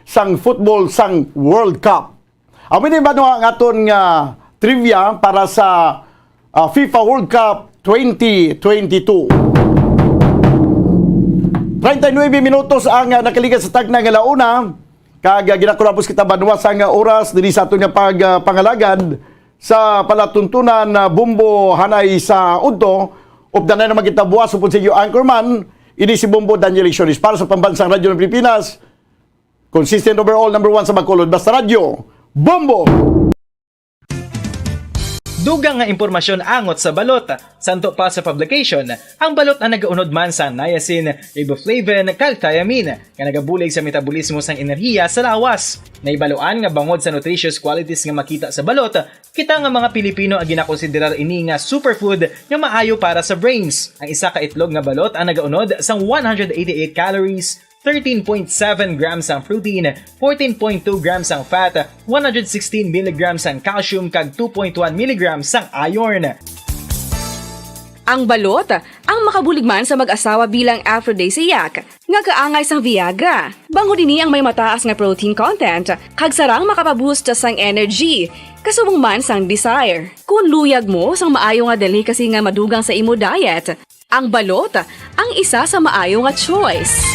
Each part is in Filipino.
sang football sang World Cup. Amin ba ang aton nga trivia para sa FIFA World Cup 2022. 39 minutos ang nakaligas sa tagna nga launa. Kag ginakulapos kita banwa sang oras diri sa aton nga pangalagad sa palatuntunan na Bumbo Hanay sa Udto. Updan na magita buwas upod sa iyo anchorman. Ini si Bumbo Daniel Lecciones para sa Pambansang Radyo ng Pilipinas. Consistent overall, number 1 sa Bacolod. Basta Radyo, Bumbo! Dugang nga impormasyon angot sa balot. Santo pa sa publication, ang balot na nagaunod man sa niacin, riboflavin, kag thiamine, nga nagabulig sa metabolismo sang enerhiya sa lawas. Naibaluan nga bangod sa nutritious qualities nga makita sa balot, kita nga mga Pilipino ang ginakonsiderar ini nga superfood nga maayo para sa brains. Ang isa ka itlog nga balot ang nagaunod sang 188 calories, 13.7 grams ang protein, 14.2 grams ang fat, 116 mg ang calcium kag 2.1 mg ang iron. Ang balot, ang makabuligman sa mag-asawa bilang aphrodisiac, nga kaangay sang Viagra. Bango dini ang may mataas nga protein content, kag sarang makapaboost sang energy, kasubong man sang desire. Kung luyag mo sang maayo nga dali kasi nga madugang sa imo diet, ang balot, ang isa sa maayo nga choice.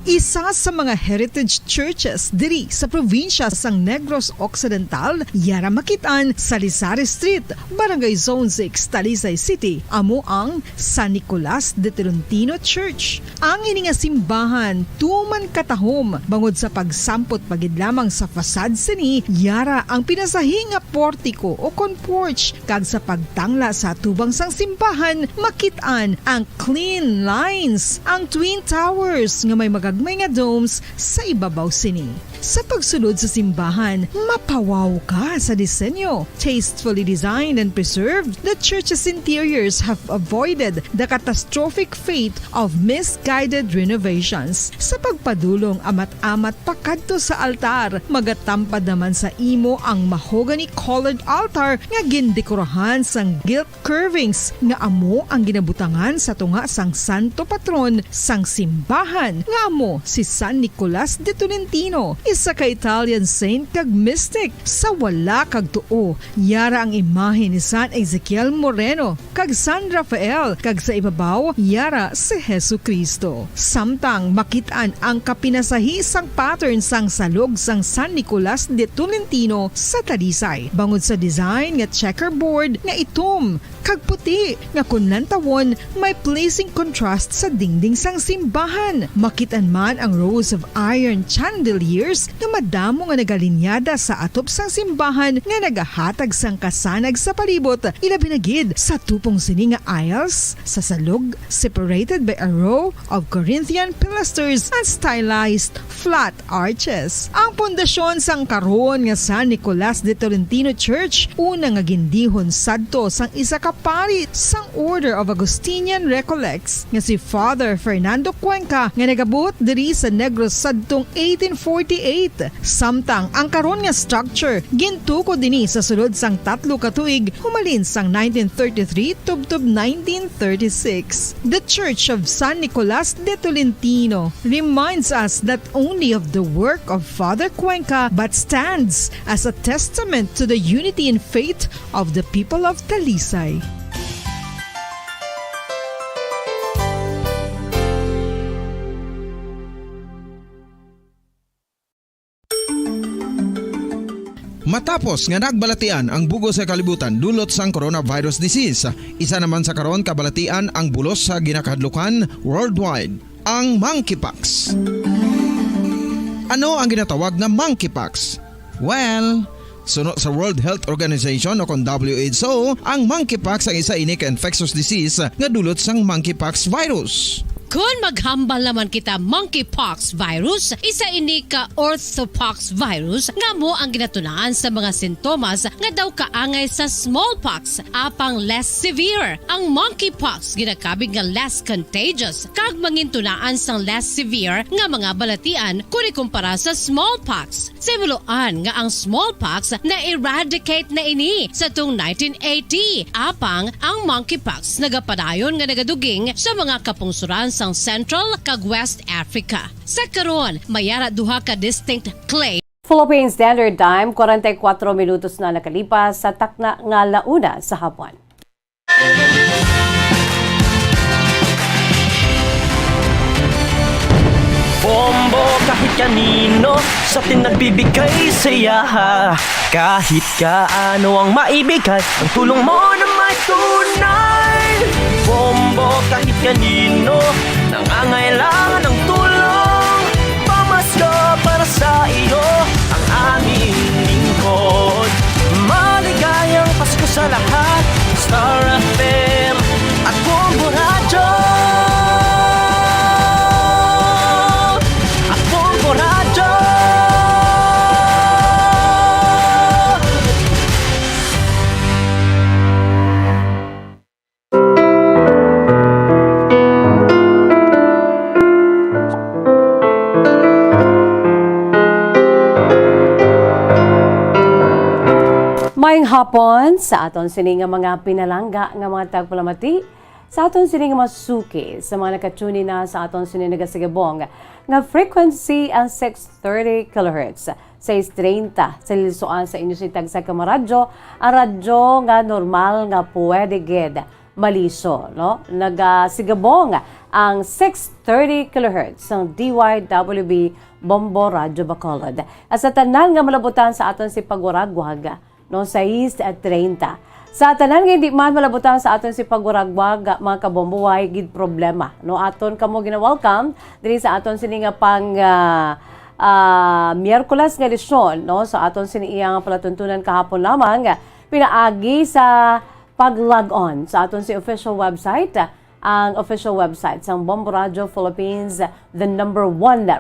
Isa sa mga heritage churches diri sa probinsya sang Negros Occidental, yara makitaan sa Lizari Street, Barangay Zone 6, Talisay City, amo ang San Nicolas de Tolentino Church. Ang ini nga simbahan tuman katahom bangod sa pagsampot pagid lamang sa fasad sini, yara ang pinasahi nga portiko o porch, kag sa pagtangla sa tubang sang simbahan makitaan ang clean lines, ang twin towers nga may magagmay nga domes sa ibabaw sini. Sa pagsulod sa simbahan, mapawaw ka sa disenyo. Tastefully designed and preserved, the church's interiors have avoided the catastrophic fate of misguided renovations. Sa pagpadulong amat-amat pakadto sa altar, magatampad naman sa imo ang mahogany colored altar nga gindekorahan sang gilt curvings nga amo ang ginabutangan sa tunga sang santo patron sang simbahan nga amo si San Nicolas de Tolentino, isa ka Italian saint kag mystic. Sa wala kag tuo, yara ang imahe ni San Ezekiel Moreno kag San Rafael, kag sa ibabaw yara si Jesucristo. Samtang makitaan ang kapinasahi sang pattern sang salog sang San Nicolas de Tolentino sa Talisay, bangod sa design nga checkerboard nga itom kag puti nga kunlantawon may pleasing contrast sa dingding sang simbahan. Makitaan man ang rows of iron chandeliers nga madamo nga nagalinyada sa atop sang simbahan nga nagahatag sang kasanag sa palibot, ilabi na gid sa tupong sini nga aisles sa salog separated by a row of Corinthian pilasters and stylized flat arches. Ang pundasyon sang karon nga San Nicolas de Tolentino Church una nga gindihon sadto sang isa ka pari sang Order of Augustinian Recollects nga si Father Fernando Cuenca nga nagabot diri sa Negros sadtong 1848. Samtang ang karon nga structure gintuko dinhi sa sulod sang 3 ka tuig humalin sang 1933 tubtob 1936. The Church of San Nicolas de Tolentino reminds us not only of the work of Father Cuenca but stands as a testament to the unity and faith of the people of Talisay. Matapos nga nagbalatian ang bugos sa kalibutan dulot sang coronavirus disease, isa naman sa karon kabalatian ang bulos sa ginakahadlukan worldwide, ang monkeypox. Ano ang ginatawag na monkeypox? Well, sunod sa World Health Organization o kung WHO, ang monkeypox ang isa ini ka infectious disease nga dulot sang monkeypox virus. Kung maghambal naman kita monkeypox virus, isa ini ka orthopox virus nga mo ang ginatunaan sa mga sintomas nga daw kaangay sa smallpox, apang less severe. Ang monkeypox ginakabig nga less contagious, kag mangintunaan sang less severe nga mga balatian kung ikumpara sa smallpox. Simuloan nga ang smallpox na eradicate na ini sa tung 1980, apang ang monkeypox nagapadayon nga nagaduging sa mga kapungsuran sang Central kag West Africa. Sa karon, mayara duha ka distinct claim Philippine Standard Time, 44 minutos na nakalipas sa takna nga launa sa hapon. Bombo kahit kanino sa atin nagbibigay saya. Kahit kaano ang maibigay, ang tulong mo na may tunay. Bombo kahit kanino nangangailangan ng tulong. Pamasko para sa iyo ang aming lingkod. Maligayang Pasko sa lahat, Star FM at Bombo Radyo. Maayong hapon sa aton sini nga mga pinalangga nga mga tagpalamati, sa aton sini nga masuki, sa mga nakatuni na sa aton sini nagasigabong nga frequency ang 630 kHz. 630 sa lisoan sa inyo si tagsa ka radyo, ang radyo nga normal nga pwede gid maliso, no? Nagasigabong ang 630 kHz ng DYWB Bombo Radyo Bacolod. At sa tanan nga malabutan sa aton si pagwaragwag, no, sa East at 30. Sa tanan nga hindi man malabutan sa aton si pagwaragwag, mga kabombo, way gid problema. No, aton kamo gina-welcome diri sa aton sini nga pang Miyerkules nga edisyon, no, sa aton sini iyang palatuntunan kahapon lamang pinaagi sa pag-log on sa aton si official website. Ang official website ng Bombo Radio Philippines, the #1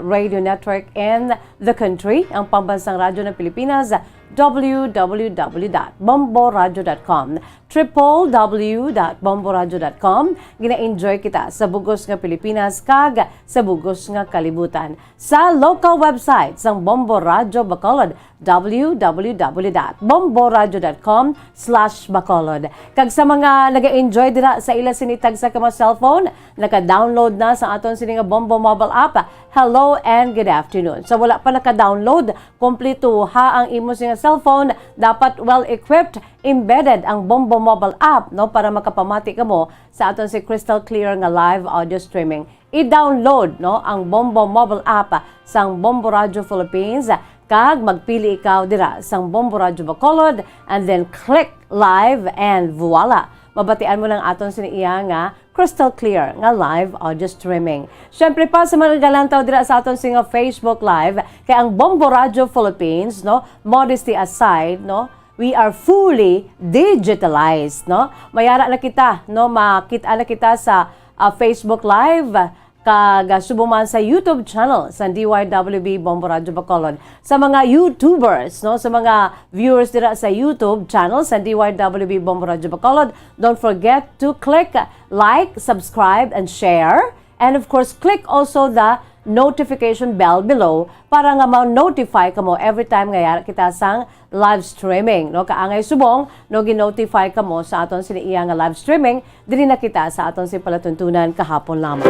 radio network in the country, ang pambansang radyo ng Pilipinas, www.bomboradio.com, www.bomboradio.com. Gina-enjoy kita sa bugos nga Pilipinas kag sa bugos nga kalibutan. Sa local website ng Bombo Radio Bacolod, www.bomboradio.com/Bacolod. Kag sa mga nag-enjoy dira sa ila sinitag sa kama cellphone, naka-download na sa aton sini nga Bombo mobile app. Hello and good afternoon. So wala pa naka-download, kompleto ha ang imo sing cellphone, dapat well-equipped, embedded ang Bombo mobile app, no, para makapamati kamo sa aton si crystal clear nga live audio streaming. I-download, no, ang Bombo mobile app sang Bombo Radio Philippines, kag magpili ikaw dira sang Bombo Radio Bacolod and then click live and voila, mabatian mo lang aton siniya nga crystal clear nga live audio streaming. Syempre pa sa mga galantaw dira sa aton singa Facebook live kay ang Bombo Radio Philippines, no, modesty aside, no, we are fully digitalized, no. Mayara na kita, no, makita na kita sa Facebook live, kag subuman sa YouTube channel sa DYWB Bombo Radio Bacolod. Sa mga YouTubers, no, sa mga viewers dira sa YouTube channel sa DYWB Bombo Radio Bacolod, don't forget to click like, subscribe, and share. And of course, click also the notification bell below para nga ma-notify kamo every time nga kita sang live streaming, no, kaangay subong no gi-notify kamo sa aton siniya nga live streaming diri na kita sa aton si palatuntunan kahapon lamang.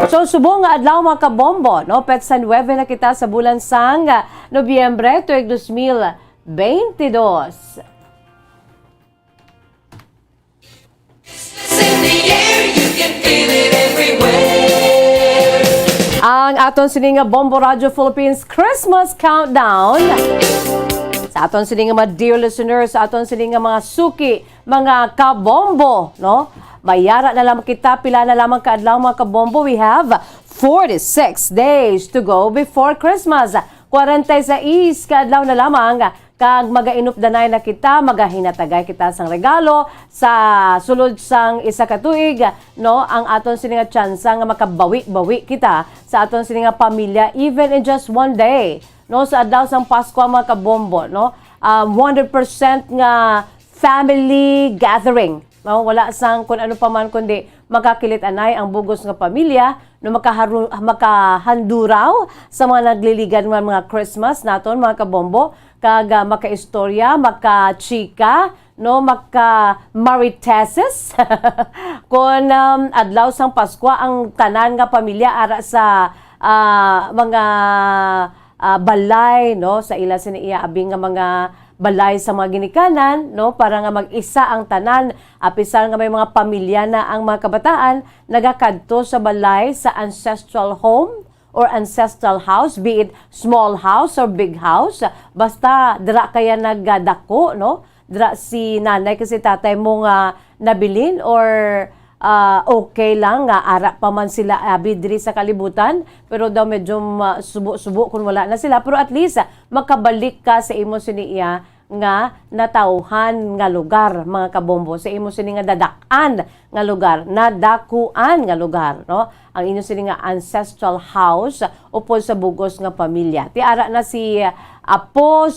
So subong nga adlaw mga kabombo, no, petsa 9 na kita sa bulan sang Nobyembre tuig 2022. Ang aton sininga Bombo Radio Philippines Christmas Countdown. Sa aton sininga mga dear listeners, sa aton sininga mga suki, mga kabombo, no? Mayara na lamang kita, pila na lamang kaadlaw mga kabombo. We have 46 days to go before Christmas. 46 kaadlaw na lamang kag magainupdanay na kita, magahinatagay kita sang regalo sa sulod sang isa ka tuig, no, ang aton sininga tsansa nga makabawi-bawi kita sa aton sininga pamilya even in just one day, no, sa adlaw sang Pasko mga kabombo, no, 100% nga family gathering, no, wala sang kun ano pa man kundi makakilit-anay ang bugos nga pamilya, no, makahanduraw sa mga nagliligan mga Christmas naton mga kabombo, kag makaistorya, makachika, no maka mariteses kon adlaw sang Pasko ang tanan nga pamilya ara sa mga balay no sa ila siniya abing nga mga balay sa mga ginikanan no para nga mag-isa ang tanan apisar nga may mga pamilya na ang mga kabataan nagakadto sa balay sa ancestral home or ancestral house, be it small house or big house, basta dira kaya nagdako no dira si nanay kasi tatay mo nga nabilin or okay lang nga ara pa man sila abi diri sa kalibutan pero daw medyo subo kung wala na sila pero at least makabalik ka sa imo siniya nga natauhan nga lugar mga kabombo sa imo sini nga dadakan nga lugar nadakuan nga lugar no ang inyo sini nga ancestral house upod sa bugos nga pamilya ti ara na si apo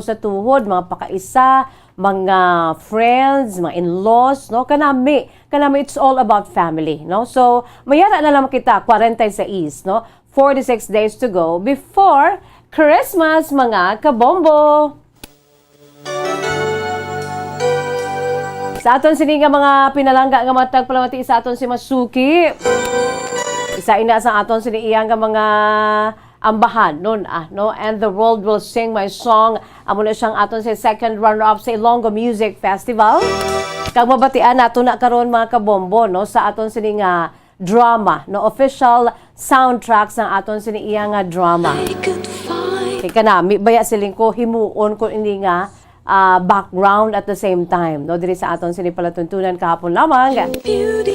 sa tuhod mga pakaisa mga friends, mga in-laws, no? Kanami, it's all about family, no? So, mayara na lang kita, 46, no? 46 days to go before Christmas, mga kabombo! Sa aton sini nga mga pinalangga nga matag palamati sa aton si Masuki. Isa ina sa aton sini iyang nga mga ambahan nun no and the world will sing my song amo na siyang aton sa second runner-up sa Ilonggo Music Festival kag mabatian nato na karon mga kabombo no sa aton sini nga drama no official soundtracks ng aton sini iya nga drama kay kanami baya siling ko himuon ko ini nga background at the same time no diri sa aton sini palatuntunan kahapon lamang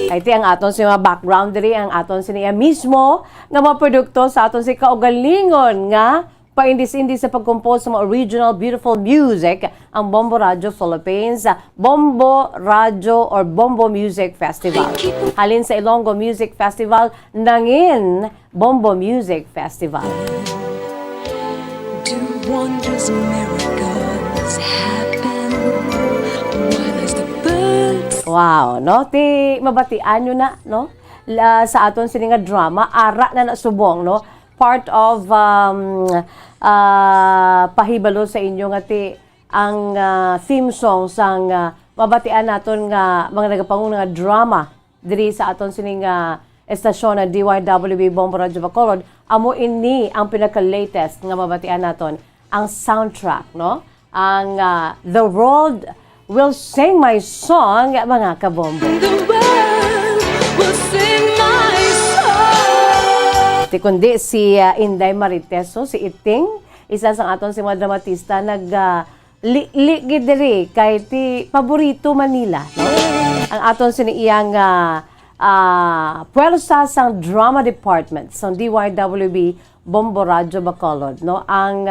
ay ti ang aton si mga background diri ang aton sini mismo nga mga produkto sa aton si kaugalingon nga paindis-indis sa pagkompose sa mga original beautiful music ang Bombo Radio Philippines Bombo Radio or Bombo Music Festival halin sa Ilonggo Music Festival nangin Bombo Music Festival. Do wonders and miracles happen while as the birds Wow, no? Ti mabatian nyo na, no? Sa aton sini nga drama, ara na nasubong, no? Part of pahibalo sa inyo nga ti ang theme song sang mabatian naton nga mga nagapangun nga drama diri sa aton sini nga estasyon na DYWB Bombo Radio Bacolod. Amo ini ang pinaka-latest nga mabatian naton ang soundtrack, no? Ang The World Will Sing My Song, mga kabombo. the world will sing my song. Di kundi si Inday Mariteso, si Iting, isa sa aton si mga dramatista, ligid diri kay ti paborito Manila. No? Ang aton siniyang puwersa sang drama department sa DYWB Bombo Radio Bacolod. No? Ang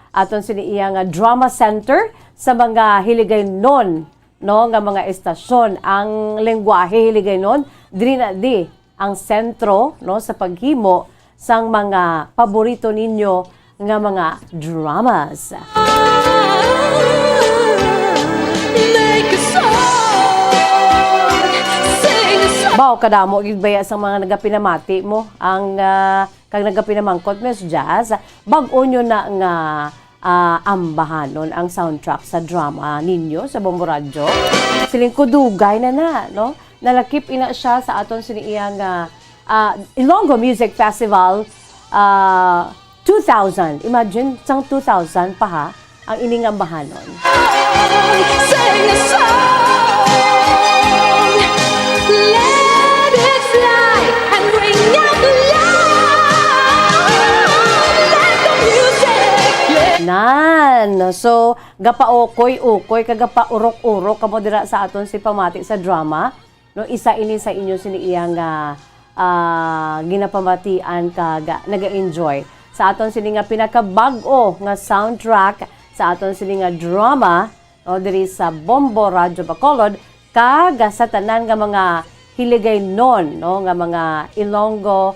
aton siniyang drama center sa mga hiligaynon, no, nga mga estasyon ang lengguwahe hiligaynon diri na di ang sentro no sa paghimo sang mga paborito ninyo nga mga dramas. Make a song, sing a song. Bao kadamo gid baya sang mga nagapinamati mo ang kag nagapinamangkot mes jazz bag-o nyo na nga ambahanon ang soundtrack sa drama ninyo sa Bombo Radio. Siling kudugay na no? Nalakip ina siya sa aton siniyang Ilonggo Music Festival 2000. Imagine, sang 2000 pa ha, ang ining ambahanon. Sing a song, let it fly and bring out the light. Let the music play. Nan. So, gapa-ukoy, kagapa-urok-urok kamo dira sa aton si pamati sa drama. No, isa ini sa inyo siniyang ginapamatian kaga naga-enjoy sa aton sini nga pinakabag-o nga soundtrack sa aton sini nga drama no diri sa Bombo Radio Bacolod kaga sa tanan nga mga hiligaynon no nga mga Ilonggo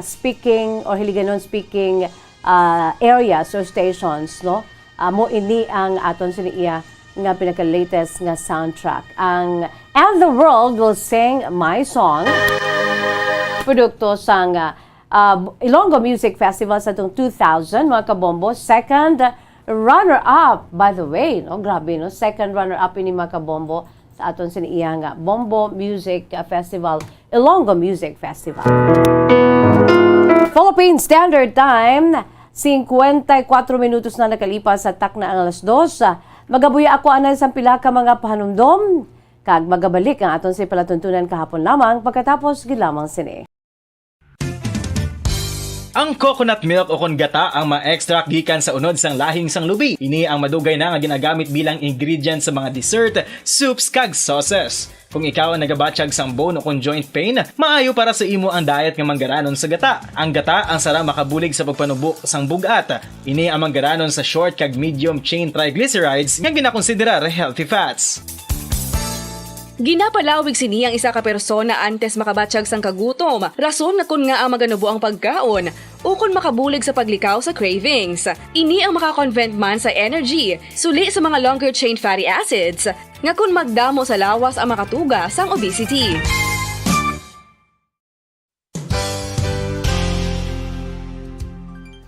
speaking or hiligaynon speaking areas or stations no mo ini ang aton sini nga pinaka-latest nga soundtrack ang And the World Will Sing My Song produkto sang Ilonggo Music Festival sa itong 2000, mga kabombo. Second runner-up, by the way, no? Grabe, no? Second runner-up ini mga kabombo sa aton siniiya nga Bombo Music Festival, Ilonggo Music Festival. Philippine Standard Time, 54 minutos na nakalipas sa takna ang alas 2. Magabuya ako anan sa pila ka mga pahanumdom, kag magabalik ang aton si palatuntunan kahapon lamang pagkatapos gilamang sini. Ang coconut milk o kon gata ang ma-extract gikan sa unod sang lahing sang lubi. Ini ang madugay na nga ginagamit bilang ingredient sa mga dessert, soups kag sauces. Kung ikaw ang nagabatsyag sang bone o kon joint pain, maayo para sa imo ang diet nga manggaranon sa gata. Ang gata ang sara makabulig sa pagpanubok sang bugat. Ini ang manggaranon sa short kag medium chain triglycerides nga ginakonsiderar healthy fats. Ginapalawig sini ang isa ka persona antes makabatsyag sang kagutom. Rason nga kun nga ang maganubo ang pagkaon o kun makabulig sa paglikaw sa cravings. Ini ang makakonvent man sa energy, suli sa mga longer chain fatty acids, nga kun magdamo sa lawas ang makatuga sang obesity.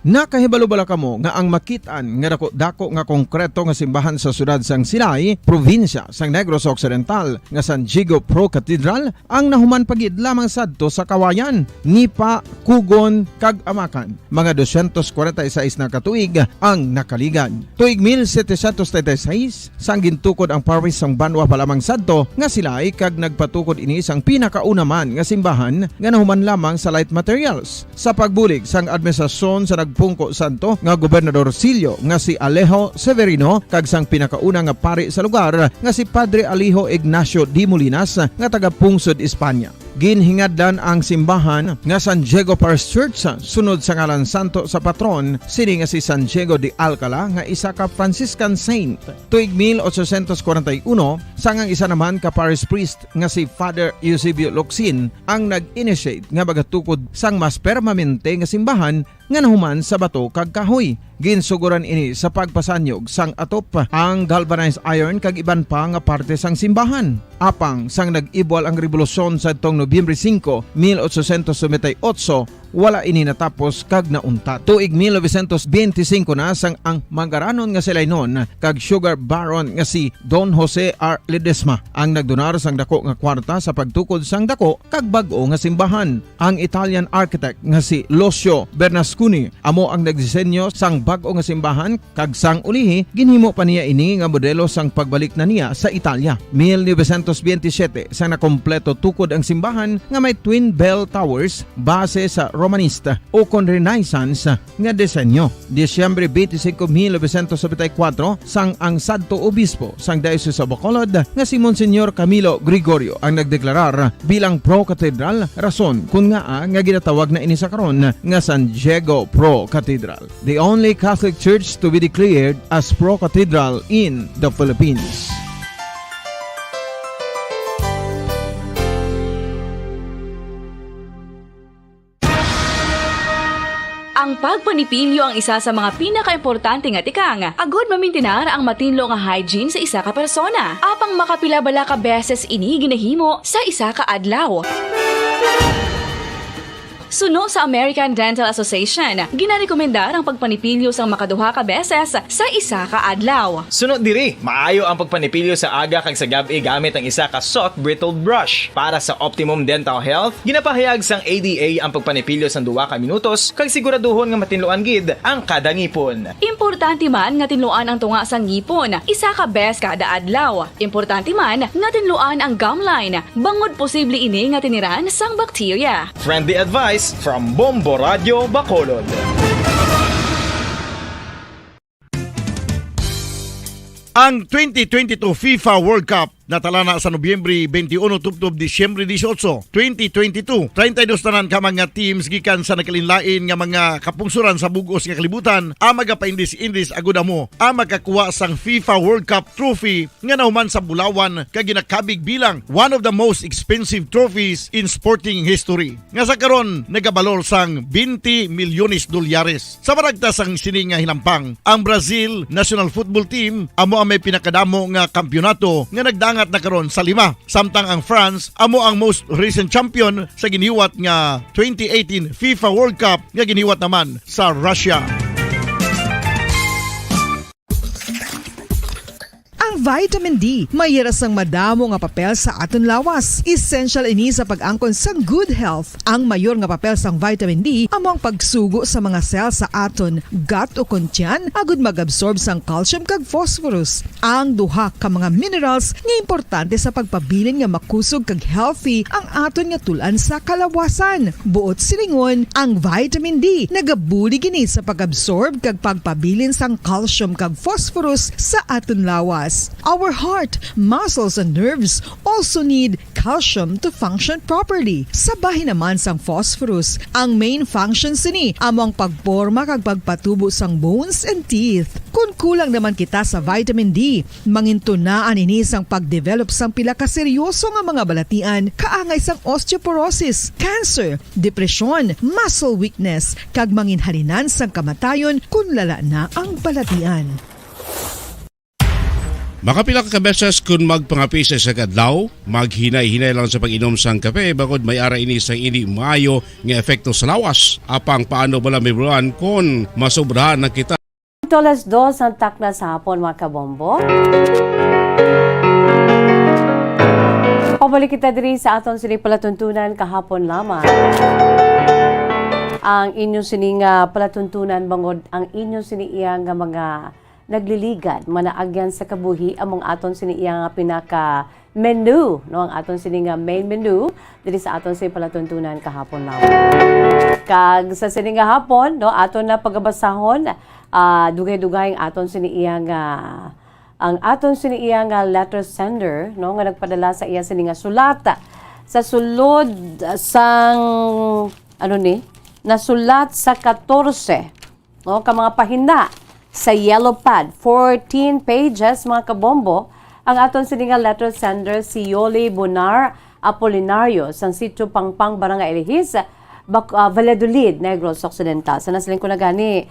Nakahibalo bala kamo nga ang makitaan nga dako nga konkreto nga simbahan sa sudad sang Silay, probinsya sang Negros Occidental nga San Diego Pro Cathedral ang nahuman pagid lamang sadto sa Kawayan, Nipa, Kugon kag Amakan. Mga 246 na katuig ang nakaligan. Tuig 1736 sang gintukod ang parish sang Banwa palamang sadto nga Silay kag nagpatukod ini sang pinakauna man nga simbahan nga nahuman lamang sa light materials. Sa pagbulig sang administrasyon sa Pungko Santo nga Gobernador Silio nga si Alejo Severino kag sang pinakauna nga pari sa lugar nga si Padre Alijo Ignacio D. Molinas nga taga Pungsod, Espanya. Ginhingadlan ang simbahan nga San Diego Parish Church sunod sa ngalan santo sa patron sini nga si San Diego de Alcala nga isa ka Franciscan saint. Tuig 1841 sangang isa naman ka parish priest nga si Father Eusebio Locsin ang nag-initiate nga bagatukod sang mas permanente nga simbahan nga nahuman sa bato kag kahoy. Ginsuguran ini sa pagpasanyog sang atop ang galvanized iron kag iban pa nga parte sang simbahan. Apang sang nag-ibwal ang revolusyon sa tong Nobyembre 5, 1898, wala ini natapos kag nauntat. Tuig 1925 na sang ang manggaranon nga sila noon kag sugar baron nga si Don Jose R. Ledesma ang nagdonar sang dako nga kwarta sa pagtukod sang dako kag bag-o nga simbahan. Ang Italian architect nga si Lucio Bernasconi amo ang nagdisenyo sang bag-o nga simbahan kag sang ulihi ginhimo pa niya ini nga modelo sang pagbalik na niya sa Italia. 1927 sang nakompleto tukod ang simbahan nga may twin bell towers base sa Romanista o kon Renaissance nga disenyo. Disyembre 25, 1974 sang ang Santo Obispo sang Diocese of Bacolod nga si Monsignor Camilo Gregorio ang nagdeklarar bilang Pro Cathedral, rason kung nga ginatawag na ini sa karon nga San Diego Pro Cathedral, the only Catholic Church to be declared as Pro Cathedral in the Philippines. Ang pagpanipilyo ang isa sa mga pinaka-importante nga tikang. Agod mamintinar ang matinlo nga hygiene sa isa ka persona. Apang makapila bala ka beses ini ginahimo sa isa ka adlaw. Suno sa American Dental Association, ginarekomendar ang pagpanipilyo sang makaduha ka beses sa isa ka adlaw. Sunod diri, maayo ang pagpanipilyo sa aga kag sa gabi gamit ang isa ka soft brittle brush. Para sa optimum dental health, ginapahayag sang ADA ang pagpanipilyo sang 2 ka minutos kag siguraduhon nga matinluan gid ang kada ngipon. Importante man nga tinluan ang tunga sang ngipon, isa ka bes kada adlaw. Importante man nga tinluan ang gum line, bangod posible ini nga tiniran sang bakterya. Friendly advice from Bombo Radio Bacolod. Ang 2022 FIFA World Cup natala na sa Nobyembre 21 tubtob Disyembre 18, 2022. 32 tanan ka mga teams gikan sa nakalinlain nga mga kapungsuran sa bugos nga kalibutan ang magapaindis-indis agud amo ang makakuha sang FIFA World Cup trophy nga nahuman sa Bulawan kag ginakabig bilang one of the most expensive trophies in sporting history. Nga sa karon nagabalor sang 20 milyones dolyares. Sa maragta sang sini nga hinampang, ang Brazil National Football Team amo ang may pinakadamo nga kampyonato nga nagdangat na karon sa 5. Samtang ang France amo ang most recent champion sa giniwat nga 2018 FIFA World Cup nga giniwat naman sa Russia. Vitamin D, mayeras ang madamo nga papel sa aton lawas. Essential ini sa pag-angkon sa good health. Ang mayor nga papel sang vitamin D amo ang pagsugo sa mga cell sa aton gut o kuntyan agud mag-absorb sang calcium kag phosphorus. Ang duha ka mga minerals nga importante sa pagpabilin nga makusog kag healthy ang aton nga tulan sa kalawasan. Buot silingon, ang vitamin D nagabuli gini sa pag-absorb kag pagpabilin sang calcium kag phosphorus sa aton lawas. Our heart, muscles and nerves also need calcium to function properly. Sabay naman sang phosphorus, ang main function sini among pagporma kag pagpatubo sang bones and teeth. Kung kulang naman kita sa vitamin D, mangintunaan ini sang pagdevelop sang pila ka seryoso nga mga balatian, kaangay sang osteoporosis, cancer, depresyon, muscle weakness, kag manginhalinan sang kamatayon kung lala na ang balatian. Makapila ka beses kung magpangapi sa kadlaw, maghinay-hinay lang sa pag-inom sang kape bakod may ara ini sang hindi maayo nga epekto sa lawas. Apang paano bala may buwan kung masobrahan na kita. Alas 2 ang takna sa hapon mga kabombo. Pabalik kita diri sa aton sining palatuntunan kahapon lamang. Ang inyong sining palatuntunan bangod ang inyong siniiyang nga mga nagliligad manaagyan sa kabuhi among aton siniiyang pinaka menu no ang aton sining main menu diri sa aton sining palatuntunan kahapon lamang. Kag sa sining hapon no aton na pagabasahon dugay-dugay ang aton siniiyang ang aton siniiyang letter sender no nga nagpadala sa iya sining sulat sa sulod sang nasulat sa 14 no ka mga pahina sa yellow pad, 14 pages mga kabombo, ang aton sininga letter sender si Yoli Bonar Apolinario sang sitio Pangpang, Barangay Elihis, Valladolid, Negros Occidental. Sa nasaling ko na gani,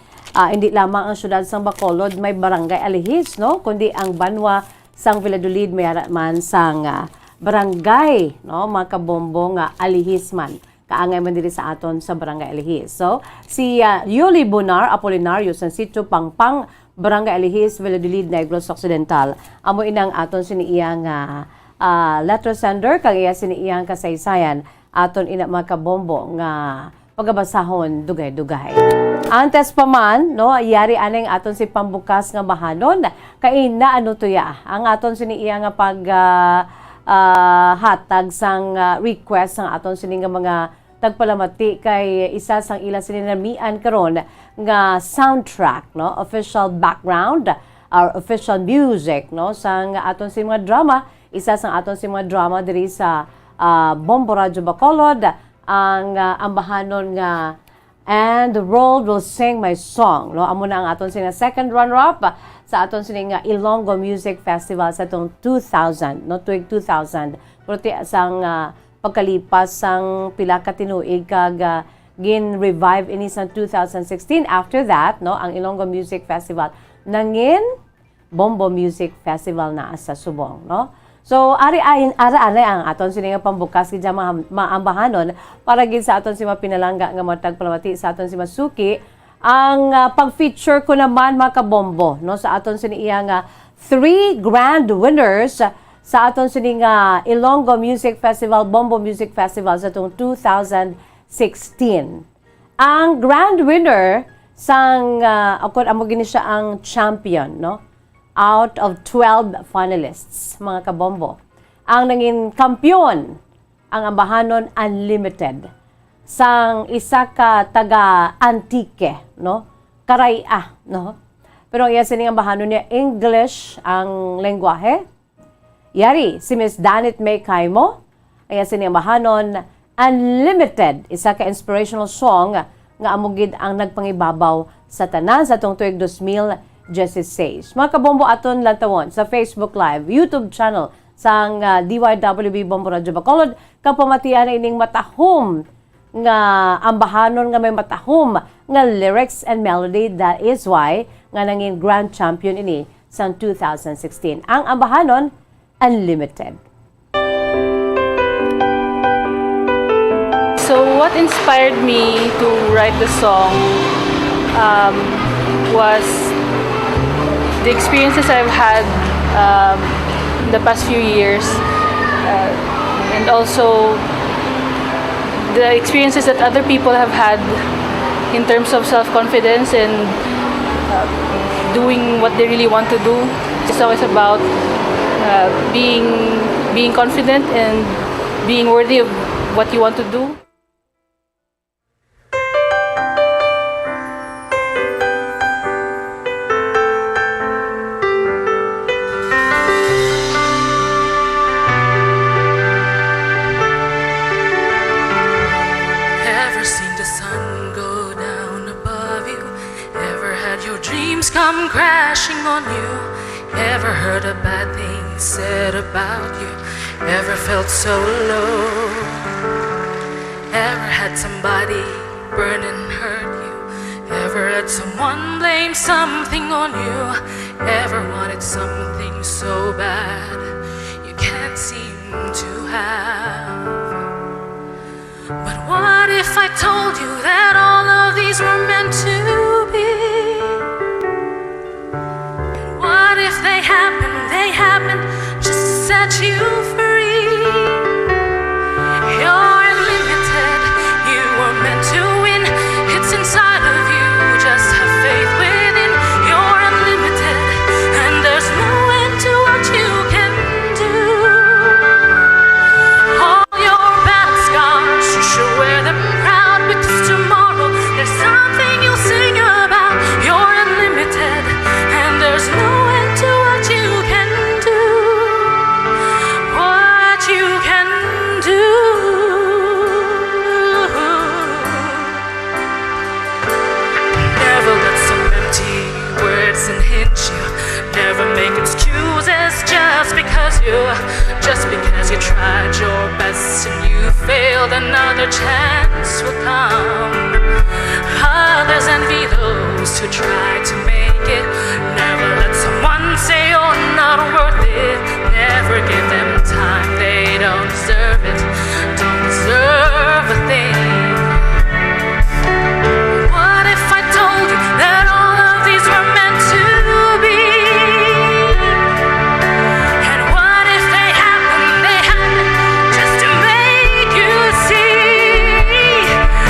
hindi lamang ang syudad sang Bacolod may Barangay Elihis, no? Kundi ang banwa sang Valladolid may man sang barangay, no? Mga kabombo nga Elihis man. Kaangay man diri sa aton sa Barangay Elihis. So, si Yuli Bonar Apolinario sa sitio Pangpang, Barangay Elihis, Valladolid, Negros Occidental. Amo inang aton siniiyang letter sender, kag iya siniiyang kasaysayan, aton ina mga kabombo nga pagabasahon dugay-dugay. Antes pa man, no, yari aneng aton si pambukas nga bahanon, kay na ano tuya, ang aton siniiyang nga pag hatag sang request sang aton sining mga tagpalamati kay isa sang ila sininamian karon nga soundtrack no official background or official music no sang aton sining mga drama, isa sang aton sining mga drama diri sa Bombo Radyo Bacolod ang ambahanon nga And the World Will Sing My Song. No? Amo na ang aton sining second runner-up sa aton sining Ilonggo Music Festival sa itong 2000, no? Tuig 2000. Pero sang pagkalipas sang pila ka tinuig kag gin-revive ini sa 2016. After that, no, ang Ilonggo Music Festival nangin Bombo Music Festival na sa Subong, no? So, ari-ari ang aton sining pambukas gid maambahanon para gid sa aton si mapinalangga nga matag palamati sa aton si Masuki ang pag-feature ko naman mga kabombo no sa aton siniya nga 3 grand winners sa aton sining Ilonggo Music Festival, Bombo Music Festival sa tong 2016. Ang grand winner sang ako amo gini siya ang champion no out of 12 finalists, mga kabombo. Ang nanging kampiyon, ang ambahanon Unlimited, sang isa ka taga-antike, no? Karaya, no? Pero iya sining ambahanon niya English ang lengguwahe. Yari, si Miss Danit May Kaimo, iya sining ambahanon Unlimited, isa ka inspirational song nga amugid ang nagpangibabaw sa tanan sa tong tuig 2016. Mga kabombo aton lantawon sa Facebook Live, YouTube channel sang DYWB Bombo Radyo Bacolod kang pamatian ining matahom nga ambahanon nga may matahom nga lyrics and melody. That is why nga nanging grand champion ini sang 2016. Ang ambahanon Unlimited. So what inspired me to write the song was the experiences I've had the past few years, and also the experiences that other people have had in terms of self-confidence and doing what they really want to do. It's always about being confident and being worthy of what you want to do. Ever seen the sun go down above you? Ever had your dreams come crashing on you? Ever heard a bad thing said about you? Ever felt so low? Ever had somebody burn and hurt you? Ever had someone blame something on you? Ever wanted something so bad you can't seem to have? But what if I told you that all of these were meant to be? And what if they happened just to set you free? You're unlimited, you were meant to win. It's inside of you, just have faith within. You're unlimited, and there's no end to what you can do. All your battle scars, you should wear them proud, because tomorrow there's something you'll sing about. You're unlimited, and there's no end to what you can do. What you can do. Never let some empty words unhinge you. Never make excuses just because you tried your best and you failed. Another chance will come. Others envy those who try to make it. Never let someone say you're not worth it. Never give them time, they don't deserve it. Don't deserve a thing. What if I told you that all of these were meant to be? And what if they happened just to make you see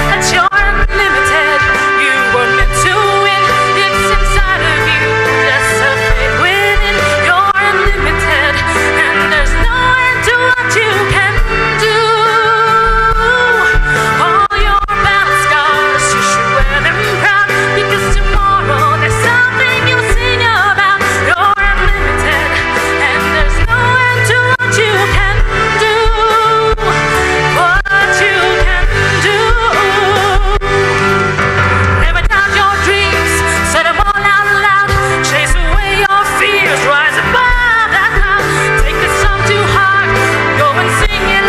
that you're unlimited, you were meant to win. It's inside of you, just have faith within. You're unlimited, and there's no end to what you can do. All your battle scars, you should wear them proud, because tomorrow there's something you'll sing about. You're unlimited, and there's no end to what you can do. What you can do. Never doubt your dreams, say them all out loud. Chase away your fears, rise above that cloud. Take this song to heart, go and sing it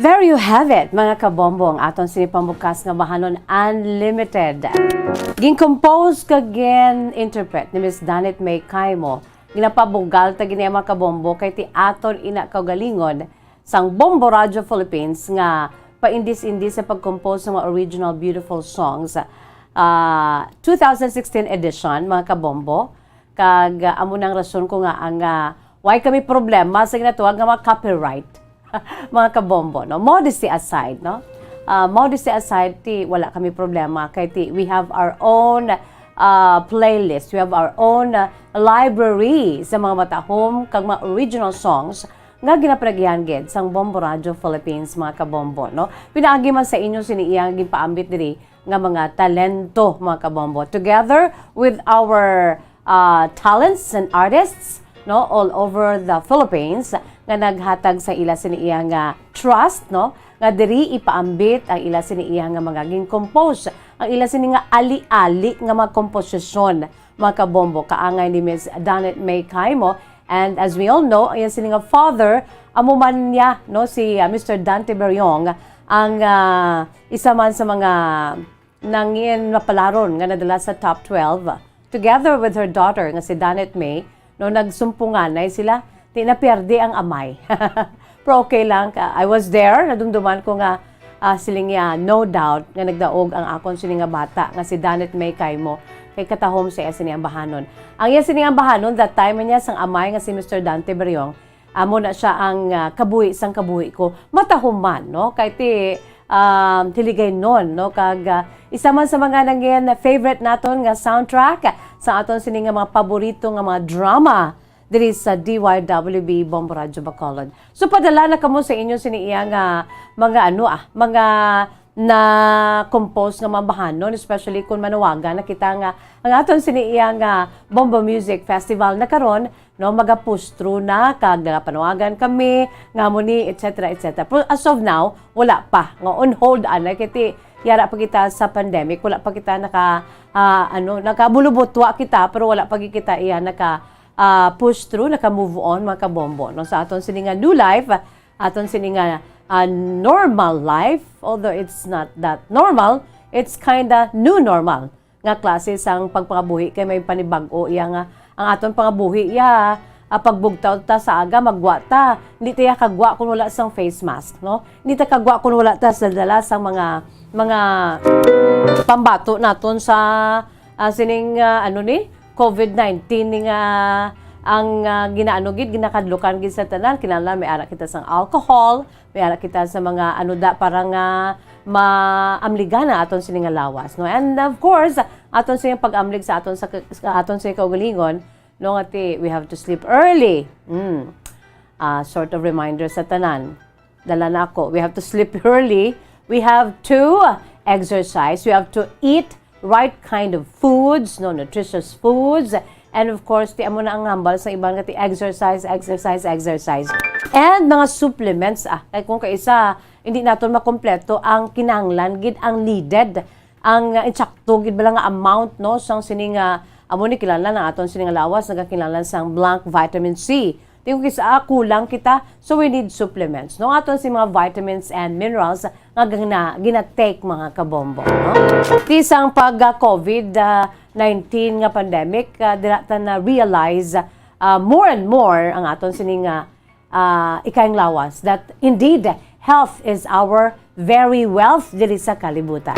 There you have it, mga kabombo, ang aton sinipamukas nga mahanon Unlimited. Gin-compose kagin interpret ni Miss Danet May Kaimo. Ginapabugal ta gini mga kabombo kay ti aton ina kaugalingon sang Bombo Radio Philippines nga paindis-indis sa pag-compose ng mga original beautiful songs. 2016 edition, mga kabombo. Kag amo nang rason ko nga ang Why kami problema sa ginatuwag nga mga copyright, mga kabombo, no? Modesty aside, no? Modesty aside, wala kami problema. Kaya we have our own playlist. We have our own library sa mga matahom kag mga original songs nga ginapragyan gid sang Bombo Radio Philippines, mga kabombo, no? Pinaagi man sa inyo siniiyang gipaambit diri nga mga talento, mga kabombo, together with our talents and artists, no, all over the Philippines nga naghatag sa ila siniiyang trust, no, nga diri ipaambit ang ila siniiyang mga gin-compose, ang ila sini nga ali-ali nga mga komposisyon, mga kabombo, kaangay ni Ms. Danet May Caimo. And as we all know, ayan sini nga father, amo man niya, no, si Mr. Dante Berriong, ang isa man sa mga nangin na palaron nga nadala sa top 12, together with her daughter nga si Danet May, no, nagsumpungan na sila, di na perde ang amay. Pero okay lang, I was there, nadumduman ko nga siling no doubt nga nagdaog ang akon siling nga bata nga si Danet May Caimo kay katahom sa sining bahanon. Ang iya sining bahanon that time niya sang amay nga si Mr. Dante Berriong, amo na siya ang kabuhi sang kabuhi ko. Matahom man, no, kay ti tiligay non, no, kag isa man sa mga nangyan favorite naton nga soundtrack sa aton sining nga mga paborito nga mga drama diri sa DYWB Bombo Radio Bacolod. So padala na kamo sa inyo siniiya nga mga mga na compose nga mabahanon, especially kung manawagan na kita nga ang aton siniiya nga Bombo Music Festival na karon, no, maga-push through na kag panawagan kami nga muni etc. etc. Pero as of now wala pa nga on hold ana kiti yara pa kita sa pandemic, wala pa kita nakabulubotwa kita, pero wala pa kita iya push through, naka-move on, mga kabombo, no? Sa aton sini nga new life, aton sini nga normal life, although it's not that normal, it's kinda new normal nga klase sang pagpangabuhi kay may panibag-o iya nga ang aton pangabuhi pagbugtaw ta sa aga magwa ta, hindi ta kagwa kung wala sang face mask, no? Hindi ta kagwa kung wala ta sa dala sang mga pambato naton sa sining COVID-19 ning ang ginaanugid ginakadlukan gid sa tanan, kinahanglan may ara kita sang alcohol, may ara kita sa mga parang maamligana aton sining lawas, no? And of course aton sining pag-amlig sa aton sining kaugalingon, no, ati we have to sleep early. Sort of reminder sa tanan, dala na ako, we have to sleep early, we have to exercise, we have to eat right kind of foods, no, nutritious foods, and of course, ti amo na ang hambal sa ibang nga ti exercise. And mga supplements, kay kung kaisa, hindi naton makompleto ang kinahanglan gid, ang needed, ang insakto gid bala nga amount, no, sang sining amo ni kinahanglan ang aton sining lawas, nagakinahanglan sang blank vitamin C. Tingog kisa kulang kita, so we need supplements, no, aton si mga vitamins and minerals nga gina-take, mga kabombo, no? Tisang pag COVID-19 nga pandemic, dirata na realize more and more ang aton sining ikayang lawas that indeed health is our very wealth diri sa kalibutan.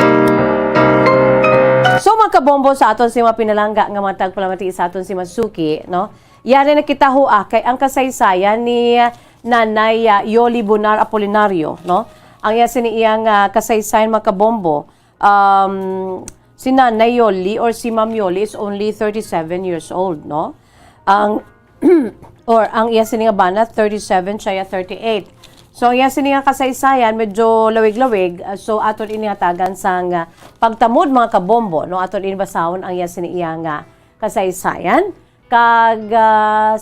So mga kabombo, sa aton si mga pinalangga nga mga tagpalamati sa aton si Masuki, no? Yan na kita kay ang kasaysayan ni Nanay Yoli Bunar Apolinario, no? Ang iyang kasaysayan, mga kabombo, si Nanay Yoli or si Ma'am Yoli is only 37 years old, no? Ang ang iyang bana 37, siya 38. So ang iyang kasaysayan medyo lawig-lawig, so aton inihatagan sang pagtamod, mga kabombo, no? Aton inibasahon ang iyang kasaysayan. Kag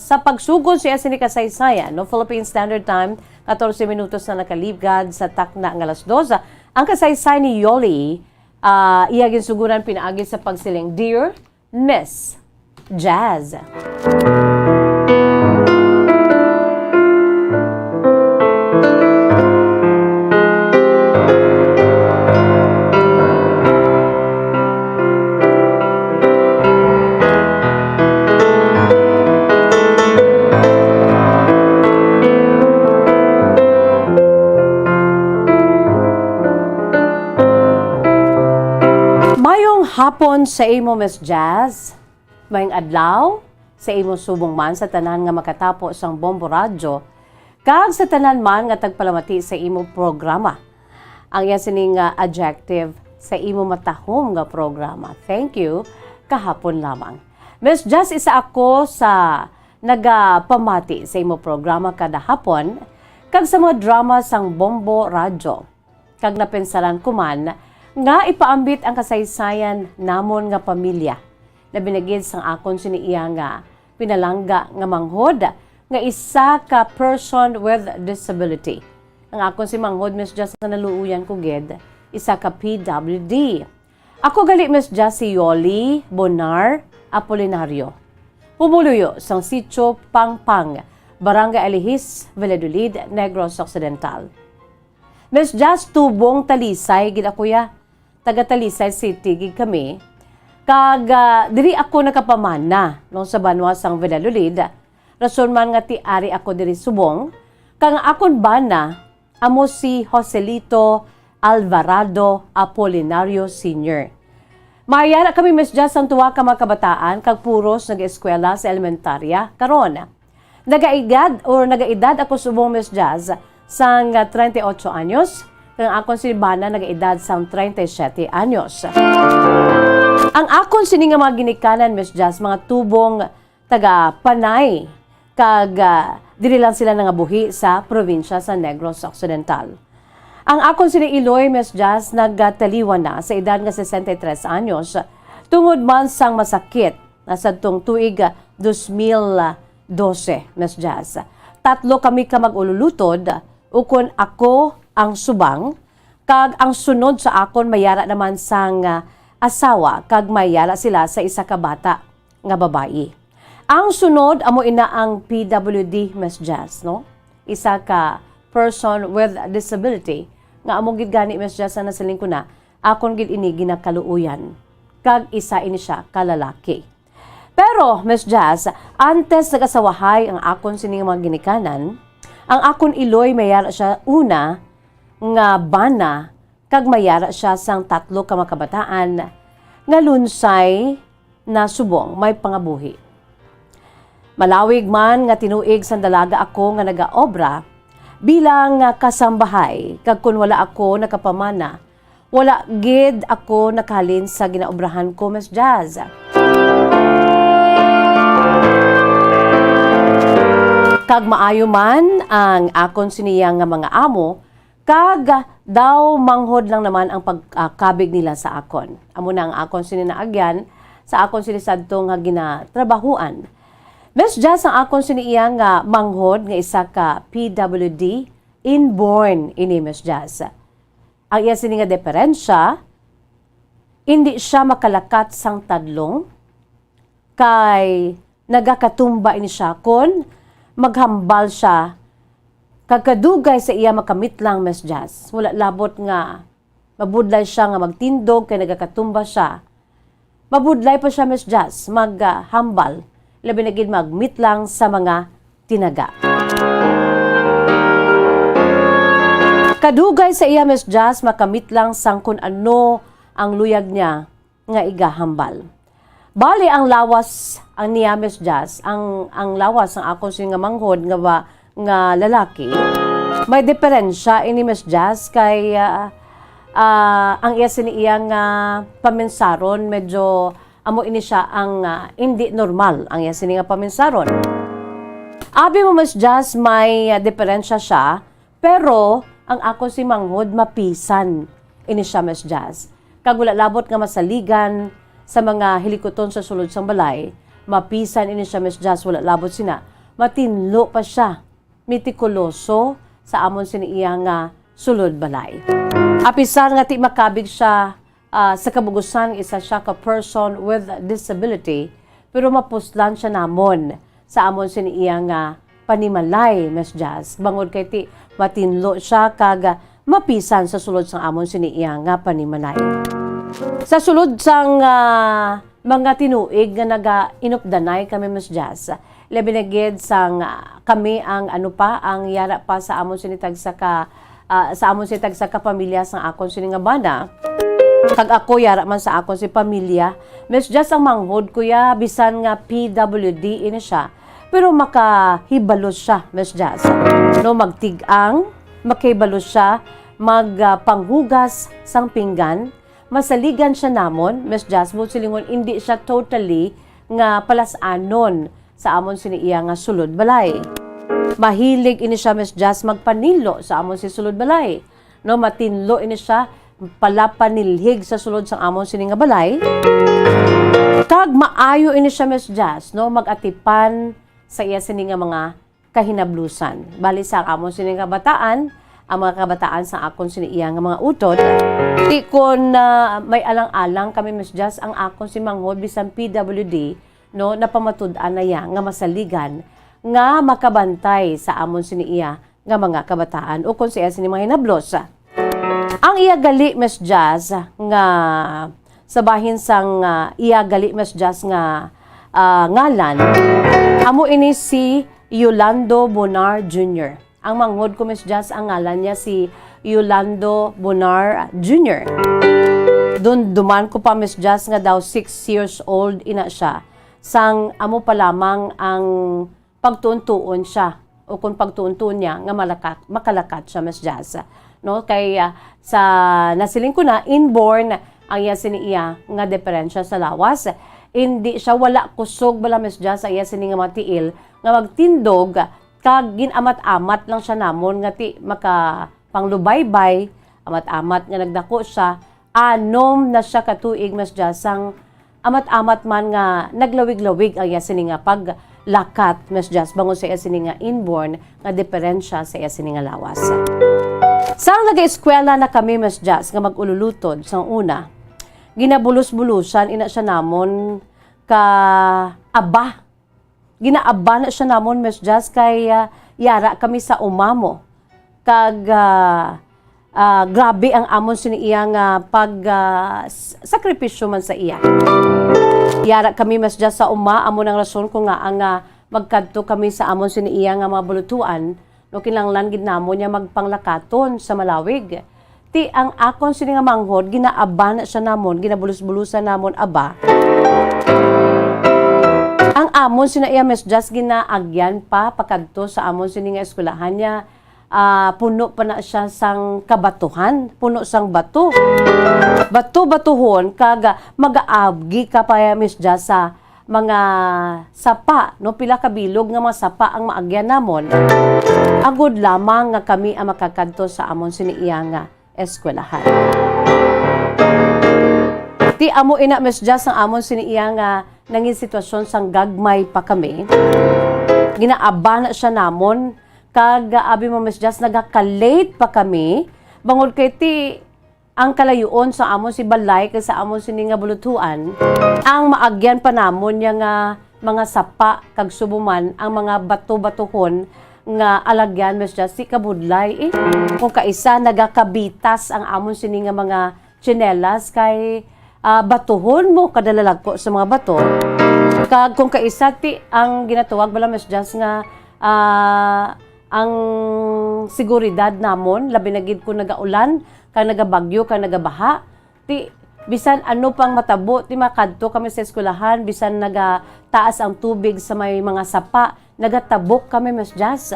sa pagsugod siya sini kasaysayan, no, Philippine Standard Time 14 minutos na nakalibgad sa takna ng alas 12. Ang kasaysayan ni Yoli, iya ginsuguran pinaagi sa pagsiling Dear Miss Jazz. Hapon sa imo, Miss Jazz, mayong adlaw sa imo subong man sa tanan nga makatapos ang Bombo Radyo kag sa tanan man nga tagpalamati sa imo programa. Ang iya sining adjective sa imo matahom nga programa. Thank you kahapon lamang. Miss Jazz, isa ako sa nagapamati sa imo programa kada hapon kag sa mga drama sang Bombo Radyo. Kag napensaran ko man nga ipaambit ang kasaysayan namon nga pamilya na binagid sang akon siniiya nga pinalangga nga manghod nga isa ka person with disability. Ang akon si manghod, Miss Jazz, na naluuyan ko gid, isa ka PWD. Ako gali, Miss Jazz, si Yoli Bonar Apolinario. Pumuluyo sang sitio Pangpang, Barangay Alihis, Valladolid, Negros Occidental. Miss Jazz, tubong Talisay, gid ako ya. Taga Talisay City, gid kami. Kag diri ako nakapamana nung sa banwa sang Valladolid. Rason man nga ti ari ako diri subong. Kang akon bana, amo si Joselito Alvarado Apolinario Sr. Mayara kami, Miss Jazz, ang tuwa ka mga kabataan kag puros nag-eskwela sa elementarya karon. Nagaedad ako subong, Miss Jazz, sang 38 anyos, kang akon si bana nagaedad sang 37 anyos. Ang akon sini nga mga ginikanan, Miss Jazz, mga tubong taga Panay, kag dili lang sila nangabuhi sa probinsya sa Negros Occidental. Ang akon sini Iloy, Miss Jazz, nagtaliwan na sa edad nga 63 anyos tungod man sang masakit na sadtong tuig 2012, Miss Jazz. Tatlo kami ka mag-ululutod, ukon ako ang subang, kag ang sunod sa akon mayara naman sang asawa, kag mayara sila sa isa ka bata nga babayi. Ang sunod amo ina ang PWD, Miss Jazz, no? Isa ka person with disability nga amo gid gani, Miss Jazz, na nasiling ko na akon gid ini ginakaluuyan, kag isa ini siya kalalaki. Pero, Miss Jazz, antes nagasawahay ang akon sining mga ginikanan, ang akon Iloy mayara siya una nga bana, kag mayara siya sang tatlo ka makabataan nga lunsay na subong may pangabuhi. Malawig man nga tinuig sang dalaga ako nga nagaobra bilang kasambahay, kag kun wala ako nakapamana, wala gid ako nakalin sa ginaobrahan ko, Miss Jazz. Kag maayo man ang akon siniyang nga mga amo, kag daw manghod lang naman ang pagkabig nila sa akon. Amo na ang akon sininaagyan sa akon sinisadto nga ginatrabahuan. Miss Jazz, ang akon siniiya nga manghod nga isa ka PWD, inborn ini, Miss Jazz. Ang iya sini nga diferensya, hindi siya makalakat sang tadlong, kay nagakatumba ini siya kon maghambal siya, kagkadugay sa iya makamit lang, Miss Jazz. Wala labot nga mabudlay siya nga magtindog kay nagakatumba siya. Mabudlay pa siya, Miss Jazz, maghambal, labi na gid magmit lang sa mga tinaga. Kadugay sa iya, Miss Jazz, makamit lang sang kun ano ang luyag niya nga igahambal. Bali ang lawas ang niya, Miss Jazz, ang lawas ang ako nga manghod nga lalaki. May diferensya ini, Miss Jazz, kay ang iya siniiya nga paminsaron medyo amo ini siya ang hindi normal ang iya sini nga paminsaron. Abi mo, Miss Jazz, may diferensya siya, pero ang ako si manghod mapisan ini siya, Miss Jazz. Kag wala labot nga masaligan sa mga hilikoton sa sulod sang balay, mapisan ini siya, Miss Jazz, wala labot sina. Matinlo pa siya, mitikuloso sa amon siniiya nga sulod balay. Apisan nga ti makabig siya sa kabugusan, isa siya ka person with disability, pero mapuslan siya namon sa amon siniiya nga panimalay, Miss Jazz. Bangod kay ti matinlo siya kag mapisan sa sulod sang amon siniiya nga panimalay. Sa sulod sang mga tinuig nga naga-inupdanay kami, Miss Jazz, labi na gid sang kami ang ang yara pa sa amon sinitag sa ka pamilya sang akon sini nga bana. Kag ako yara man sa akon si pamilya, Miss Jazz ang manghod kuya bisan nga PWD ini siya. Pero makahibalos siya, Miss Jazz. No magtigang, makahibalos siya, magpanghugas sang pinggan, masaligan siya namon, Miss Jazz, mo silingon hindi siya totally nga palasanon sa amon siniiya nga sulod balay. Mahilig ini siya, Miss Jazz, magpanilo sa amon si sulod balay. No matinlo ini siya palapanilhig sa sulod sang amon sini nga balay. Kag maayo ini siya, Miss Jazz, no magatipan sa iya sini nga mga kahinablusan. Bali sa amon sini nga bataan, ang mga kabataan sa akon sini iya nga mga utod. Di kon may alang-alang kami, Miss Jazz, ang akon si manghod bisan PWD, no napamatud-an na ya nga masaligan nga makabantay sa amon sini iya nga mga kabataan o kon sa iya sini mga hinablos. Ang iya gali, Miss Jazz, nga sabahin sang iya gali, Miss Jazz, nga ngalan, amo ini si Yolando Bonar Jr. Ang manghod ko, Miss Jazz, ang ngalan niya si Yolando Bonar Jr. Doon duman ko pa, Miss Jazz, nga daw 6 years old ina siya. Sang amo pa lamang ang pagtuon-tuon siya o kung pagtuon-tuon niya nga makalakat siya, Miss Jazz. No? Kay sa nasiling ko na, inborn ang iya siniiya nga diferensya sa lawas. Hindi siya wala kusog bala, Miss Jazz, sa iya sini nga matiil nga magtindog kag ginamat-amat lang siya namon nga ti maka panglubaybay, amat-amat nga nagdako siya, anom na siya katuig, Miss Jazz, sang amat-amat man nga naglawig-lawig ang iya sini nga paglakat, Miss Jazz, bangon sa iya sini nga inborn nga diferensya sa iya sini nga lawas. Sang nag-eskwela na kami, Miss Jazz, nga mag-ululutod sang una, ginabulus-bulusan ina siya namon ka aba. Ginaaba na siya namon, Miss Jazz, kay yara kami sa umamo. Kag grabe ang amon siniiya nga sakripisyo man sa iya. Yara kami, Miss Jazz, sa amo ng rason ko nga ang magkadto kami sa amon siniiya nga mga bulutuan, no kinanglan gid namo niya magpanglakaton sa malawig. Ti ang akon sini nga manghod, ginaaba na siya namon, ginabulus-bulusan namon aba. Ang amon sina iya, Miss Jazz, ginaagyan pa pakadto sa amon sini nga eskwelahan niya. Puno pa na siya sang kabatuhan, puno sang bato. Bato-batuhon kag mag-aabgi ka pa, Miss Jazz, sa mga sapa, no pila ka bilog nga mga sapa ang maagyan namon. Agud lamang nga kami ang makakadto sa amon sini iya nga eskwelahan. Ti amo ina, Miss Jazz, ang amon sini iya nga nangin sitwasyon sang gagmay pa kami. Ginaaba na siya namon kag abi mo, Miss Jazz, nagaka-late pa kami bangod kay ti ang kalayuon sa amon si balay kay sa amon sini nga bulutuan. Ang maagyan pa namon niya nga mga sapa kag subuman ang mga bato-batuhon nga alagyan, Miss Jazz, si kabudlay kung kaisa nagakabitas ang amon sini nga mga tsinelas kay batuhon mo kadalalag ko sa mga bato. Kag kung kaisa ti ang ginatuwag bala, Miss Jazz, nga ang seguridad namon labi na gid kung nagaulan kag nagabagyo kag nagabaha, ti bisan ano pang matabo ti makadto kami sa eskwelahan, bisan nagataas ang tubig sa may mga sapa, nagatabok kami, Miss Jazz.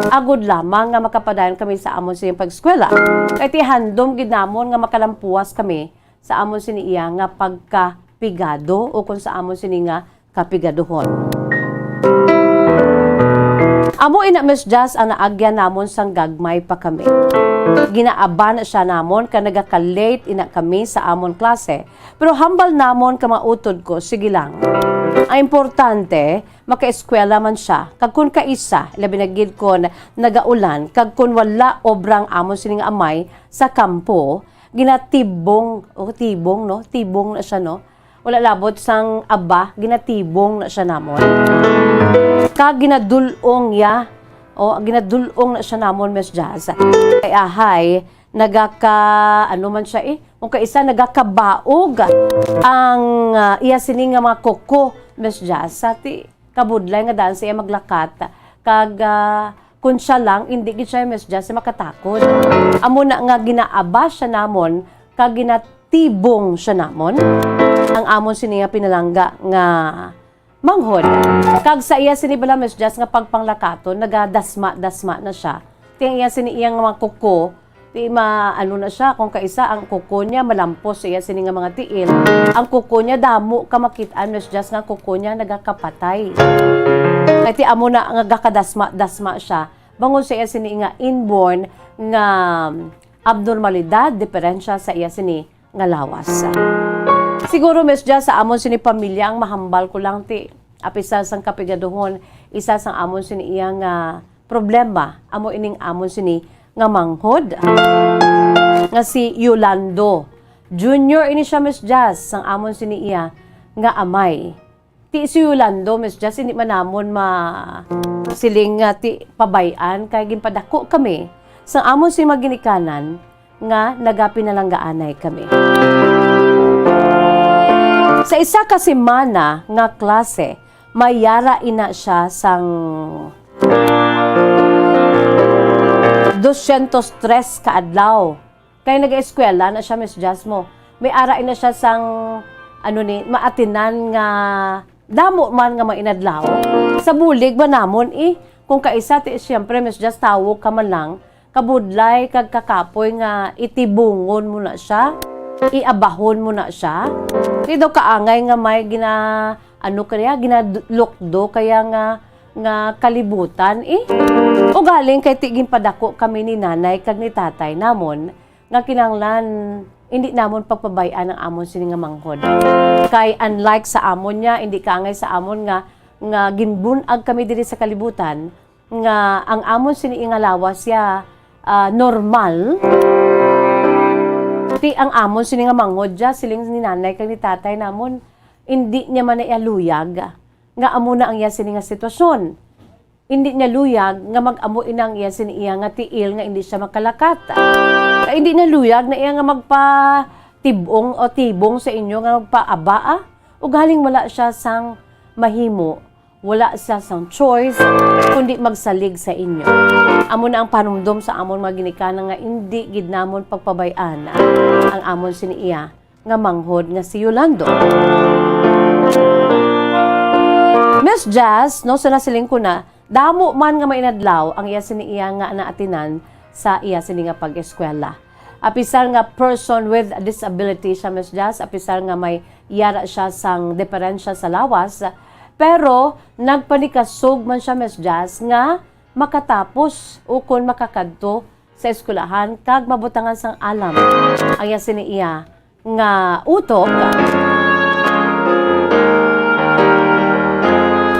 Agud lamang nga makapadayon kami sa amon sa pag-eskwela. Kay ti handom gid namon nga makalampuas kami sa amon sini iya nga pagkapigado o kung sa amon sini nga kapigaduhon. Amo ina, Miss Jazz, ang naagyan namon sang gagmay pa kami. Ginaaba na siya namon ka nagaka-late ina kami sa amon klase. Pero hambal namon ka mautod ko, sige lang. Ang importante, maka-eskwela man siya. Kag kun kaisa, labi na gid kon nagaulan, kag kun wala obrang amon sining amay sa kampo, ginatibong, tibong, no? Tibong na siya, no? Wala labot sang aba, ginatibong na siya namon. Kag ginadulong ya, ginadulong na siya namon, Miss Jazz. Kay ahay, ano man siya kung kaisa nagakabaog ang iya sini nga mga koko, Miss Jazz, sa ti kabudlay nga daan siya maglakat. Kag kun siya lang, hindi gid siya, Miss Jazz, makatakot. Amo na nga ginaaba siya namon, kag tibong siya namon. Ang amon siniya pinalangga nga manghod. Kag sa iya sinibala Miss Jess nga pagpanglakaton, nagadasma-dasma na siya. Ting iya siniyang mga kuko, di ano na siya, kung kaisa ang kuko niya malampos sa iya sini nga mga tiil. Ang kuko niya damo ka makitaan Miss Jess nga kuko niya nagakapatay. Kaya ti amo na nga gakadasma-dasma siya. Bangon sa iya sini nga inborn nga abnormalidad, diferensya sa iya sini nga lawas. Siguro Miss Jess sa amon sini pamilya ang mahambal ko lang ti. Apisa sang kapigaduhon, isa sang amon sini iya nga problema, amo ining amon sini nga manghod. Nga si Yolando. Junior ini siya Miss Jess sang amon sini iya nga amay. Ti si Yolando Miss Jess hindi man namon siling nga ti pabayan kay ginpadako kami sang amon sini maginikanan nga nagapinalanggaanay kami. Sa isa ka semana nga klase, mayara ina siya sang 203 ka adlaw. Kaya nag-eskwela na siya Miss Jasmo. May ara ina siya sang maatinan nga damo man nga mainadlaw. Sa bulig ba namon kung kaisa ti siyempre Miss Jas tawog ka man lang, kabudlay kag kakapoy nga itibungon mo na siya. Iabahon mo na siya. Di daw kaangay nga may ginalukdo kaya nga kalibutan O galing kay tigin padako kami ni nanay kag ni tatay namon nga kinanglan hindi namon pagpabayaan ang amon sini nga manghod. Kay unlike sa amon niya, hindi kaangay sa amon nga ginbunag kami diri sa kalibutan nga ang amon sini nga lawas ya normal. Ti ang amon sini nga manghod ja siling ni nanay kag ni tatay namon hindi niya man ialuyag nga amo na ang iya sini nga sitwasyon. Hindi niya luyag nga mag-amo inang iya sini iya nga tiil nga hindi siya makalakat. Hindi na luyag na iya nga magpa-tibong o tibong sa inyo nga magpaabaa o galing wala siya sang mahimo, wala siya sang choice kundi magsalig sa inyo. Amo na ang panumdom sa amon mga ginikanan nga hindi gid namon pagpabayaan ang amon sini iya nga manghod nga si Yolando. Miss Jazz, no, so nasiling ko na, damo man nga mainadlaw ang iya sini iya nga naatinan sa iya sini nga pag-eskwela. Apisar nga person with a disability siya Miss Jazz, apisar nga may yara siya sang diferensya sa lawas, pero nagpanikasog man siya Miss Jazz nga makatapos o kung makakadto sa eskwelahan kag mabutangan sang alam ang iya sini iya nga utok.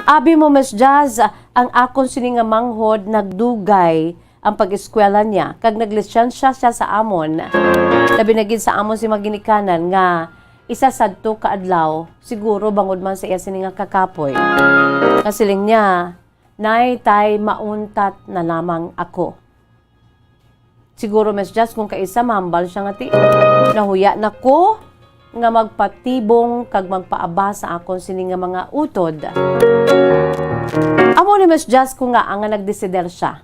Abi mo Miss Jazz, ang akon sini nga manghod nagdugay ang pag-eskwela niya kag naglisyensya siya sa amon. Labi na gid sa amon si maginikanan nga isa sadto ka adlaw siguro bangod man sa iya sini nga kakapoy. Kasiling niya, nay tay mauntat na lamang ako. Siguro Miss Jazz kung kaisa mahambal siya nga ti. Nahuya na ko nga magpatibong kag magpaaba sa akon sini nga mga utod. Amo ni Miss Jazz ko nga ang nagdesider siya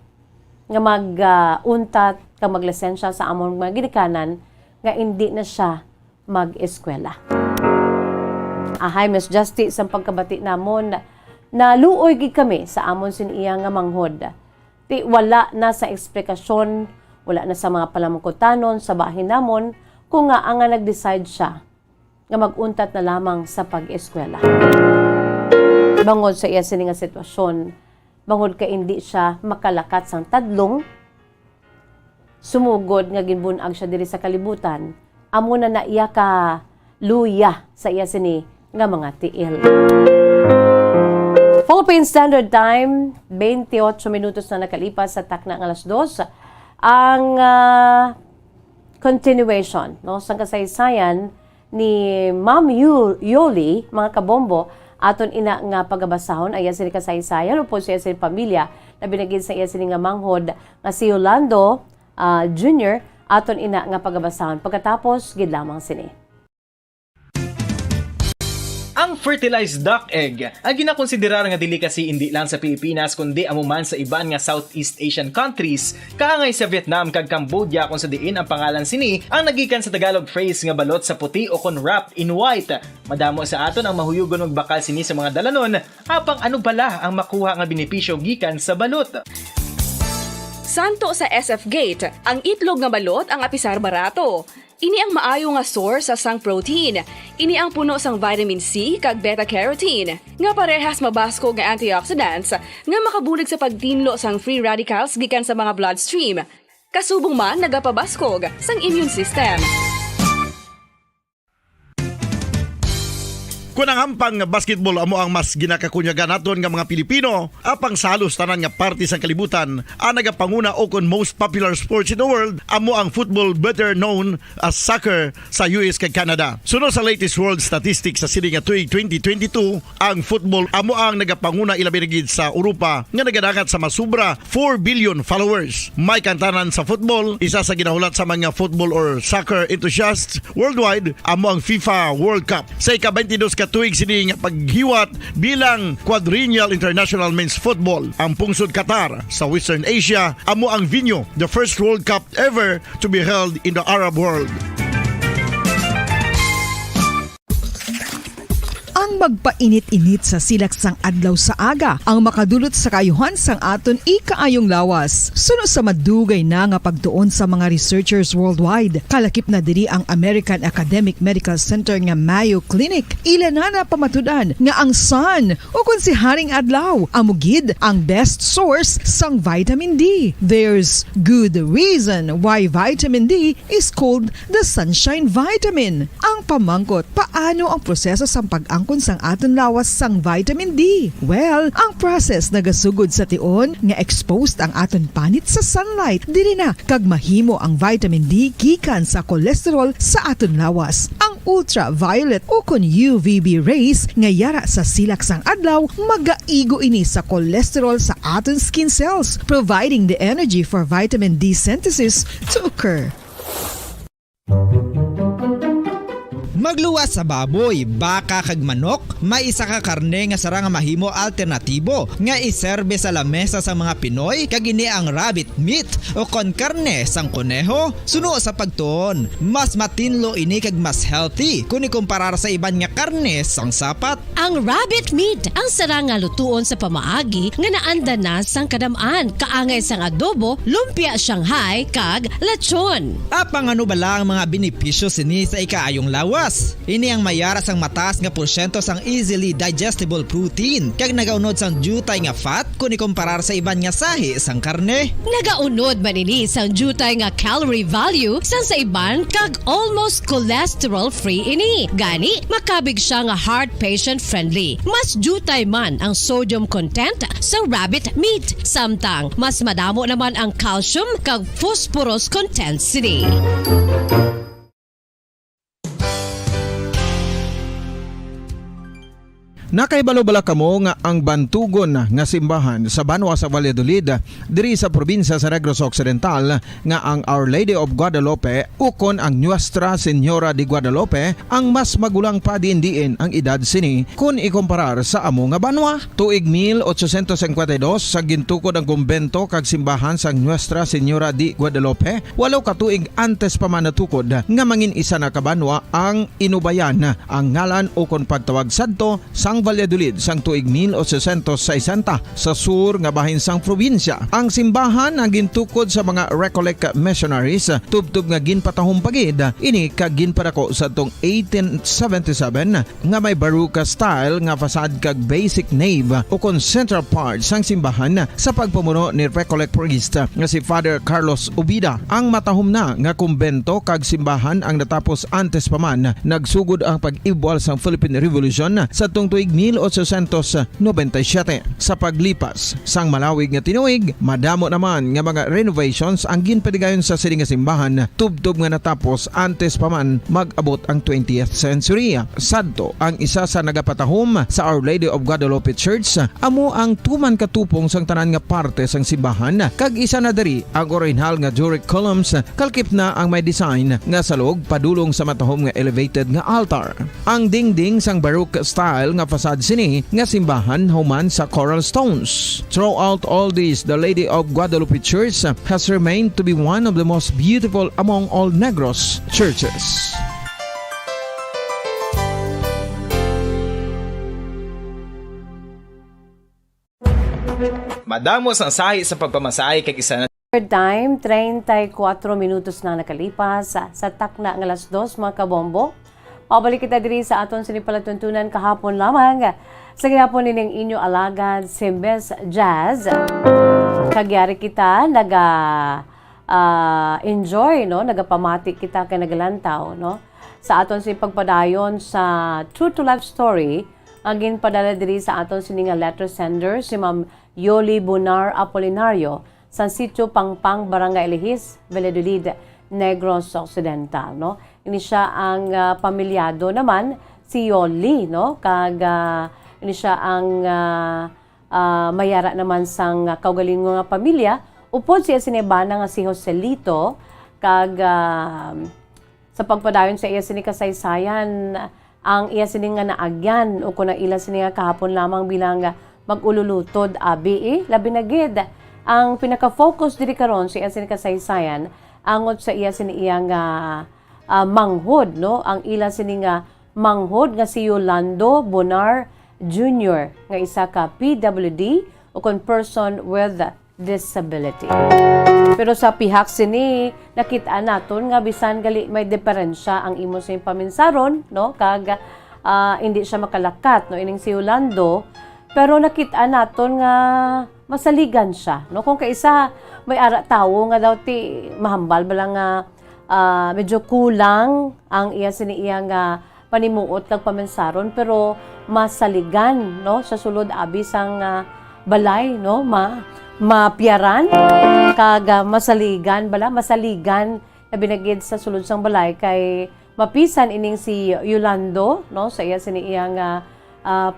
nga mag-untat kag maglisensya sa amon mga ginikanan nga hindi na siya mag-eskwela. Ahay Miss Jazz ti sa pagkabati namon naluoy gid kami sa amon siniya nga manghod. Ti wala na sa eksplikasyon, wala na sa mga palamukutanon sa bahin namon kung nga ang nag-decide siya nga mag-untat na lamang sa pag-eskwela. Bangod sa iya sini nga sitwasyon, bangod ka hindi siya makalakat sang tadlong, sumugod nga ginbunag siya diri sa kalibutan, amo na iya ka luya sa iya sini nga mga tiil. Philippine Standard Time, 28 minutos na nakalipas sa takna ng alas 2. Ang continuation sang kasaysayan ni Ma'am Yoli, mga kabombo, aton ina nga pagabasahon ay sini kasaysayan upo siya sa pamilya na binagid sa iya sini nga manghod nga si Yolando Jr. aton ina nga pagabasahon pagkatapos gid lamang sini. Ang Ang fertilized duck egg ang ginakonsiderar nga delicacy hindi lang sa Pilipinas kundi amuman sa iban nga Southeast Asian countries, kaangay sa Vietnam kag Cambodia kung sa diin ang pangalan sini ang nagikan sa Tagalog phrase nga balot sa puti o kon wrapped in white. Madamo sa aton ang mahuyugon og bakal sini sa mga dalanon, apang ano bala ang makuha nga benepisyo gikan sa balot. Santo sa SF Gate, ang itlog nga balot ang apisar barato. Ini ang maayo nga source sa sang protein. Ini ang puno sang vitamin C kag beta-carotene. Nga parehas mabasko nga antioxidants nga makabulig sa pagtinlo sang free radicals gikan sa mga bloodstream. Kasubong man nagapabaskog sang immune system. Kung ang hampang basketball amo ang mas ginakakunyagan naton nga mga Pilipino, apang salos tanan nga parte sa kalibutan, ang nagapanguna o kon most popular sports in the world, amo ang football better known as soccer sa US kag Canada. Suno sa latest world statistics sa sini nga tuig 2022, ang football amo ang nagapanguna ilabi na gid sa Europa nga nagadagat sa masubra 4 billion followers. May kantanan sa football, isa sa ginahulat sa mga football or soccer enthusiasts worldwide, amo ang FIFA World Cup. Sa ika-22 katuig sini nga paghiwat bilang Quadrennial International Men's Football. Ang pungsod Qatar sa Western Asia amo ang venue, the first World Cup ever to be held in the Arab world. Ang magpainit-init sa silaksang adlaw sa aga ang makadulot sa kayuhan sang aton ikaayong lawas. Suno sa madugay na nga pagtuon sa mga researchers worldwide, kalakip na diri ang American Academic Medical Center nga Mayo Clinic. Ilan na pamatudan nga ang sun o kung si Haring Adlaw amugid ang best source sang vitamin D. There's good reason why vitamin D is called the sunshine vitamin. Ang pamangkot, paano ang proseso sang pag-angkon sang aton lawas sang vitamin D? Well, ang process nagasugod sa tion nga exposed ang aton panit sa sunlight diri na kag mahimo ang vitamin D gikan sa cholesterol sa aton lawas. Ang ultraviolet o kon UVB rays nga yara sa silak sang adlaw magaigo ini sa cholesterol sa aton skin cells, providing the energy for vitamin D synthesis to occur. Magluwas sa baboy, baka kag manok, may isa ka karne nga sara nga mahimo alternatibo nga iserbe sa lamesa sa mga Pinoy kag ini ang rabbit meat o kon karne sang koneho. Suno sa pagtuon, mas matinlo ini kag mas healthy kung ikumparar sa iban nga karne sang sapat. Ang rabbit meat ang sara nga lutuon sa pamaagi nga naanda na sang kadamaan, kaangay sang adobo, lumpia Shanghai kag lechon. Apang ano bala ang mga benepisyo sini sa ikaayong lawas? Ini ang mayara sang mataas nga porsyento sang easily digestible protein kag nagaunod sang jutay nga fat kung ikumparar sa iban nga sahi sang karne. Nagaunod man ini sang jutay nga calorie value sang sa iban kag almost cholesterol free ini. Gani makabig siya nga heart patient friendly. Mas jutay man ang sodium content sa rabbit meat, samtang mas madamo naman ang calcium kag phosphorus content sini. Nakaibalo-bala kamo nga ang bantugon nga simbahan sa Banwa sa Valladolid diri sa probinsya sa Negros Occidental nga ang Our Lady of Guadalupe ukon ang Nuestra Señora de Guadalupe ang mas magulang pa diin ang edad sini kung ikumparar sa amo nga banwa. Tuig 1852 sa gintukod ang kumbento kag simbahan sang Nuestra Señora de Guadalupe, walo ka tuig antes pa man natukod nga mangin isa na kabanwa ang inubayan ang ngalan ukon pagtawag sadto sang Valladolid sang tuig 1860 sa sur nga bahin sang probinsya. Ang simbahan ang gintukod sa mga Recollect missionaries tubtub nga ginpatahong pagid ini kag ginpadako sa tong 1877 nga may baruka style nga fasad kag basic nave o kon central part sang simbahan sa pagpamuno ni Recollect priest nga si Father Carlos Ubida. Ang matahom na nga kumbento kag simbahan ang natapos antes pa man nagsugod ang pag-ibwal sang Philippine Revolution sa tong tuig 1897. Sa paglipas sang malawig nga tinuig, madamo naman nga mga renovations ang ginpadigayon sa sining nga simbahan tubtob nga natapos antes pa man mag-abot ang 20th century. Sadto ang isa sa nagapatahom sa Our Lady of Guadalupe Church, amo ang tuman katupong sang tanan nga parte sang simbahan, kag isa na diri ang original nga Doric columns, kalkip na ang may design nga salog padulong sa matahom nga elevated nga altar. Ang dingding sang Baroque style nga fasad sini nga simbahan human sa coral stones. Throughout all this, the Lady of Guadalupe Church has remained to be one of the most beautiful among all Negros churches. Madamos ang sahi sa pagpamasahe kay isa na Third time, 34 minutos na nakalipas sa takna ng alas 2 mga kabombo. Pabalik kita diri sa aton sinipalatuntunan kahapon lamang. Sa gihapon nining inyo alagad si Miss Jazz. Kagyari kita enjoy no, nagapamati kita kay nagalantaw no. Sa aton pagpadayon sa True to Life Story, ang ginpadala diri sa aton sininga letter sender si Ma'am Yoli Bunar Apolinario sa sitio Pangpang, Barangay Lihis, Valladolid, Negros Occidental, no? Ini siya ang pamilyado naman si Yoli, no? Kag ini siya ang mayara naman sang kaugalingon nga pamilya. Upod siya sinibana nga si Joselito kag sa pagpadayon sa iya sini kasaysayan ang iya sini nga naagyan o kuna ila sini nga kahapon lamang bilang magululutod abi labi na gid. Ang pinaka-focus diri karon sa iya sini kasaysayan angot sa iya sini iyang manghod, no? Ang ila sini nga manghod nga si Yolando Bonar Jr. nga isa ka PWD o kon person with disability. Pero sa pihak sini nakita naton nga bisan gali may diferensya ang imo sa paminsaron, no? Kag hindi siya makalakat, no? Ining si Yolando, pero nakita naton nga masaligan siya, no? Kung kaisa may ara tawo nga daw ti mahambal balang nga medyo kulang ang iya sini iya nga panimuot kag pamensaron, pero masaligan, no? Sa sulod abi sang balay, no? Mapiaran kag masaligan na binagid sa sulod sang balay kay mapisan ining si Yolando, no? Sa iya sini iya nga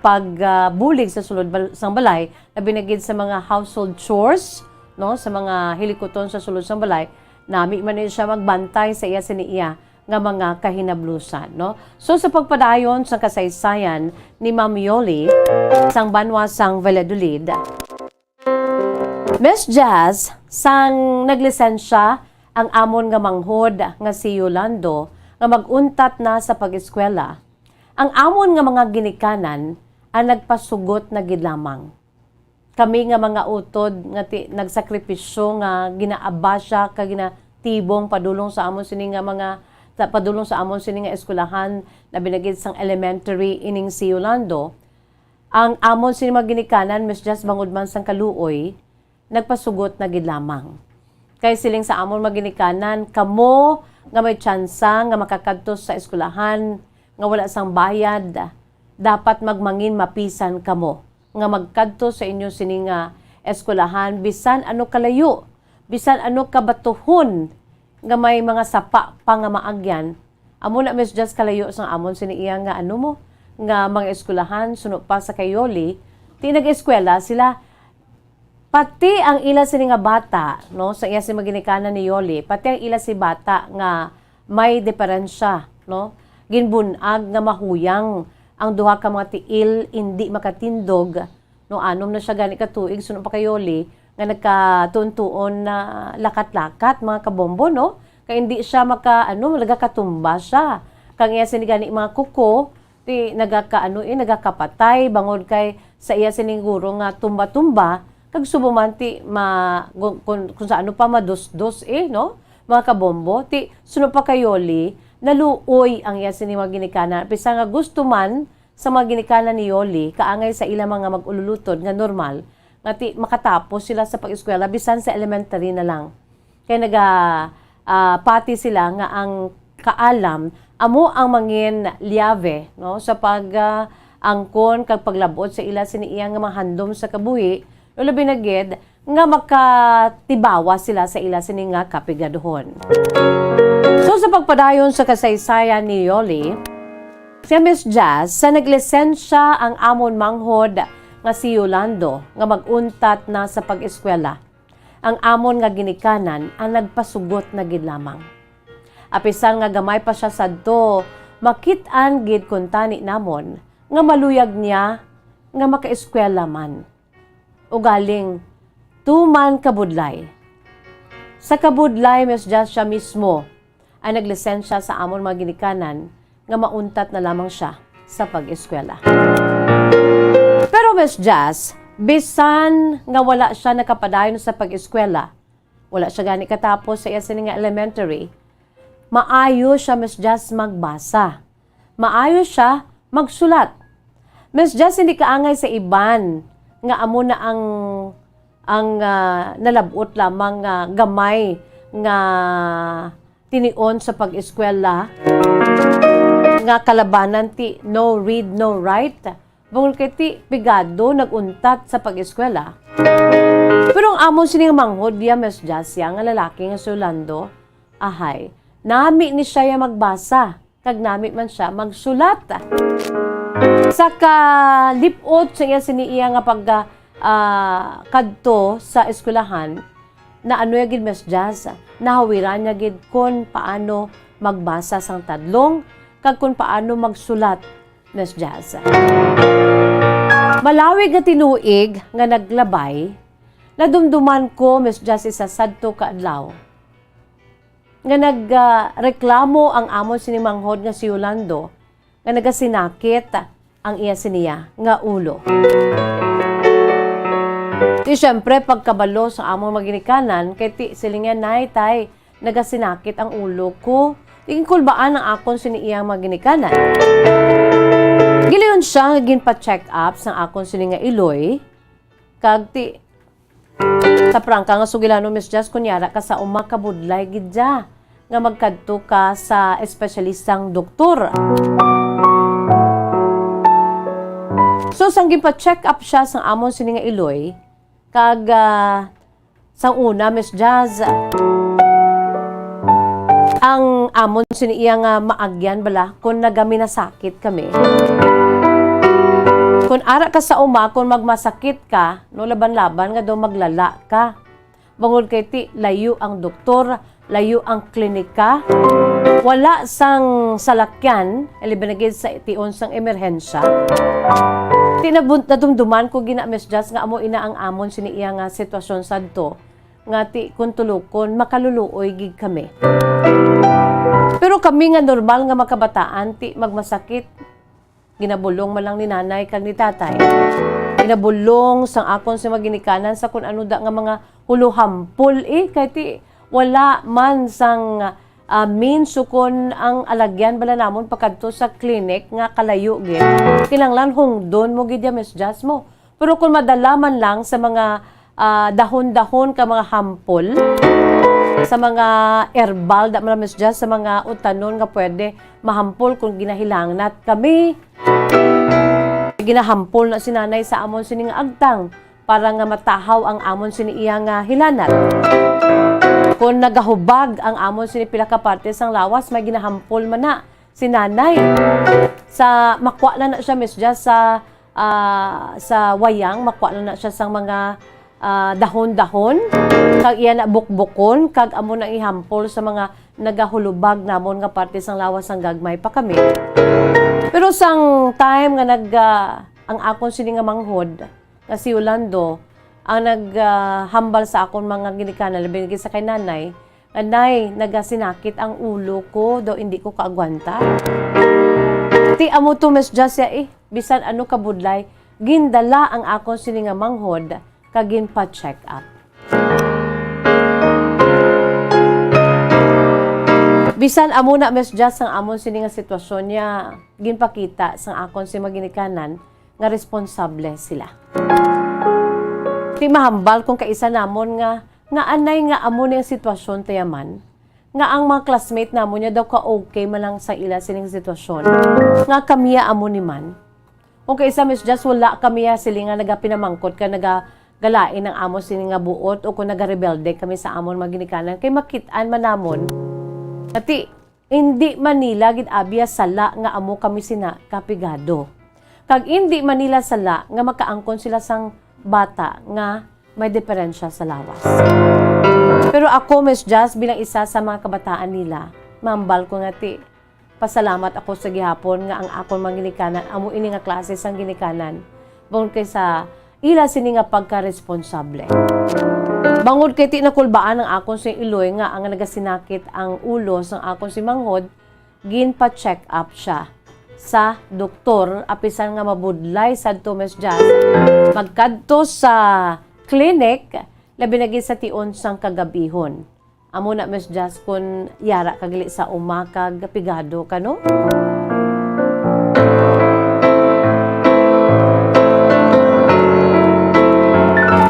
pagbulig sa sulod sang balay na binagid sa mga household chores, no, sa mga hilikoton sa sulod sang balay, nami man siya magbantay sa iya siniya nga mga kahinablusan, no. So sa pagpadayon sa kasaysayan ni Ma'am Yoli sang banwa sang Valladolid, Miss Jazz sang naglisensya ang amon nga manghod nga si Yolando nga maguntat na sa pag-eskwela. Ang amon nga mga ginikanan ang nagpasugot na gid lamang. Kami nga mga utod nga nagsakripisyo nga ginaabasya ka ginatibong padulong sa amon sini nga mga padulong sa amon sini nga eskwelahan na binagid sang elementary ining si Yolando. Ang amon sini mga ginikanan Miss Just bangod man sang kaluoy nagpasugot na gid lamang. Kay siling sa amon mga ginikanan kamo nga may tsansa nga makakadto sa eskwelahan nga wala sang bayad, dapat magmangin mapisan kamo nga magkadto sa inyo sini nga eskwelahan bisan ano kalayo, bisan ano kabatuhon nga may mga sapa pa nga maagyan. Amo na Miss Just kalayo sang amon sini iya nga ano mo nga mga eskwelahan suno pa sa Kayoli, ti nag-eskwela sila pati ang ila sini nga bata, no, sa iya si maginikanan ni Yoli, pati ang ila si bata nga may diferensya, no? Ginbunag nga mahuyang ang duha ka mga tiil hindi makatindog, no, anom na siya gani katuig suno pa Kayoli nga nagkatuntuon na lakat-lakat mga kabombo, no, kay hindi siya nagakatumba siya kang iya sini gani mga kuko ti nagakapatay bangod kay sa iya sining guro nga tumba-tumba kag subuman ti kung sa ano pa madus-dus no mga kabombo ti suno pa Kayoli naluoy ang iya sini mga ginikanan. Pisa nga gusto man sa mga ginikanan ni Yoli, kaangay sa ilang mga mag-ululutod nga normal, nga makatapos sila sa pag-eskwela, bisan sa elementary na lang. Kaya pati sila nga ang kaalam, amo ang mangin liave, no? Sa pag angkon kag paglabot sa ila sini iya nga mahandom sa kabuhi, labi na gid nga makatibawa sila sa ila sini nga kapigaduhon. So sa pagpadayon sa kasaysayan ni Yoli, si Miss Jazz sa naglisensya ang amon manghod nga si Yolando nga maguntat na sa pag-eskwela. Ang amon nga ginikanan ang nagpasugot na gid lamang. Apisan nga gamay pa siya sadto, makit-an gid kun tani namon nga maluyag niya nga makaeskwela man. Ugaling tuman kabudlay. Sa kabudlay, Miss Jazz siya mismo ay naglisensya sa amon mga ginikanan nga mauntat na lamang siya sa pag-eskwela. Pero Miss Jazz, bisan nga wala siya nakapadayon sa pag-eskwela, wala siya gani katapos sa iya sini nga elementary, maayo siya Miss Jazz magbasa. Maayo siya magsulat. Miss Jazz hindi kaangay sa iban nga amo na ang nalabot lamang gamay nga tinion sa pag-eskwela nga kalabanan ti no read no write. Bungol kay ti pigado naguntat sa pag-eskwela. Pero ang amon sini nga manghod diya Miss Jazz nga lalaki nga si Yolando, ahay, nami ni siya magbasa kag nami man siya magsulat. Sa kalipot sa iya siniiya nga pag kadto sa eskwelahan na ano ya gid Miss Jazz, nahawiran niya gid kung paano magbasa sang tadlong kag kung paano magsulat Miss Jazz. Malawig nga tinuig nga naglabay, nadumduman ko Miss Jazz isa sadto ka adlaw nga nagreklamo ang amon sini manghod nga si Yolando nga nagasinakit ang iya siniya nga ulo. Di syempre pagkabalo sa among maginikanan kay ti silingan nay tay nagasinakit ang ulo ko. Tingin kulbaan ang akon sini iyang maginikanan. Gilayon siya nga ginpa-check up sang akon sini nga iloy kag ti sa prangka nga sugilano Miss Jazz kunyara ka sa uma ka budlay gidya nga magkadto ka sa espesyalistang doktor. So sang ginpa-check up siya sang amon sini nga iloy kag sang una Miss Jazz ang amon sini iya nga maagyan bala kung nagaminasakit kami. Kung ara ka sa uma, kung magmasakit ka, no laban-laban nga daw maglala ka. Bangod kay ti, layo ang doktor, layo ang klinika. Wala sang salakyan, elibanagid sa tion sang emerhensya. Nadumduman ko gina Miss Jazz nga amo ina ang amon sini iya nga sitwasyon sadto nga ti kung tulukon makaluluoy gig kami. Pero kami nga normal nga makabataan ti magmasakit ginabulong man lang ni nanay kag ni tatay. Ginabulong sang akon sa maginikanan sa kun ano da nga mga huluhampol kay ti wala man sang means sukon ang alagyan bala namon pagkadto sa clinic nga kalayo gid. Kinanglan hungdon mo gid ya Miss Jazz mo. Pero kung madala man lang sa mga dahon-dahon ka mga hampol, sa mga herbal da man Miss Jazz, sa mga utanon nga pwede mahampol kung ginahilangan at kami ginahampol na sinanay sa amon sini nga agtang para nga matahaw ang amon sini iya nga hilanat. Kung nagahubag ang amon sini pila ka parte sang lawas, may ginahampol man na si nanay. Sa makwa na siya Miss Jazz sa wayang, makwa na siya sang mga dahon-dahon, kag iya na bukbukon, kag amo na ihampol sa mga nagahulubag namon nga parte sang lawas sang gagmay pa kami. Pero sang time nga ang akon sini nga manghod, nga si Yolando, ang naghambal sa akon mga ginikanan, labi sa kay nanay, anay, nagasinakit ang ulo ko, daw hindi ko kaagwanta. Ti amo to Miss Jazz bisan ano kabudlay, gindala ang akon sini nga manghod, kagin pa check up. Bisan amo na Miss Jazz ang amon sini nga sitwasyon niya, ginpakita sang akon si maginikanan nga responsable sila. Ti mahambal kung kaisa namon nga anay nga amo ning sitwasyon tayaman, nga ang mga classmate namon niya daw ka okay man lang sa ila sining sitwasyon, nga kamiya amo ni man. Kung kaysa Miss Just wala kami sila nga nagapinamangkot ka nagagalain ng amon sini nga buot o kung nagarebelde kami sa amon maginikanan kay makitaan man namon. Ati hindi Manila gid abya sala nga amo kami sina kapigado. Kag hindi Manila sala nga makaangkon sila sang bata nga may diferensya sa lawas. Pero ako, Miss Jazz, bilang isa sa mga kabataan nila, mambal ko nga ti, pasalamat ako sa gihapon nga ang akong mga ginikanan, amo ini nga klase sang ginikanan. Bangod kay sa ila sini nga pagka-responsable. Bangod kay ti nakulbaan ang akong si Iloy nga ang nagasinakit ang ulo sang akong si Manghod, ginpa-check up siya sa doktor apisan nga mabudlay sadto Miss Jazz. Magkadto sa clinic labi na gid sa tion sang kagabihon. Amo na Miss Jazz kun yara kagili sa umakag pigado kano.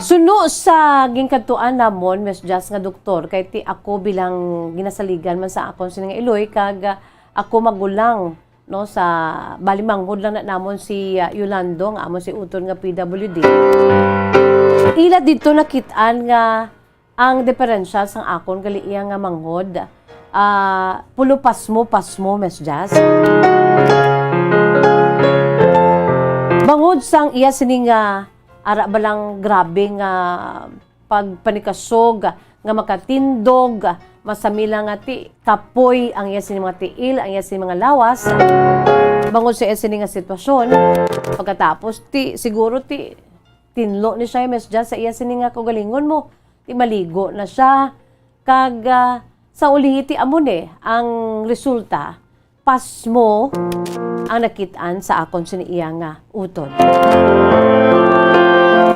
Suno sa gingkadtuan namon Miss Jazz nga doktor kay ti ako bilang ginasaligan man sa akon sining Iloy kag ako magulang no sa balimanghod lang na namon si Yolando nga amon si utol nga PWD. Ila dito nakitaan nga ang diferensya sang akon gali iya nga manghod pulo pasmo Miss Jazz. Bangod sang iya sini nga ara balang grabe nga pagpanikasog nga makatindog masamila nga ti kapoy ang iya sini mga tiil ang iya sini mga lawas bangod sa iya sini nga sitwasyon pagkatapos ti siguro ti tinlo ni siya Miss Jazz sa iya sini nga kagalingon mo ti maligo na siya kag sa ulihi ti amon ang resulta pasmo ang nakitaan sa akon sini iya nga utod.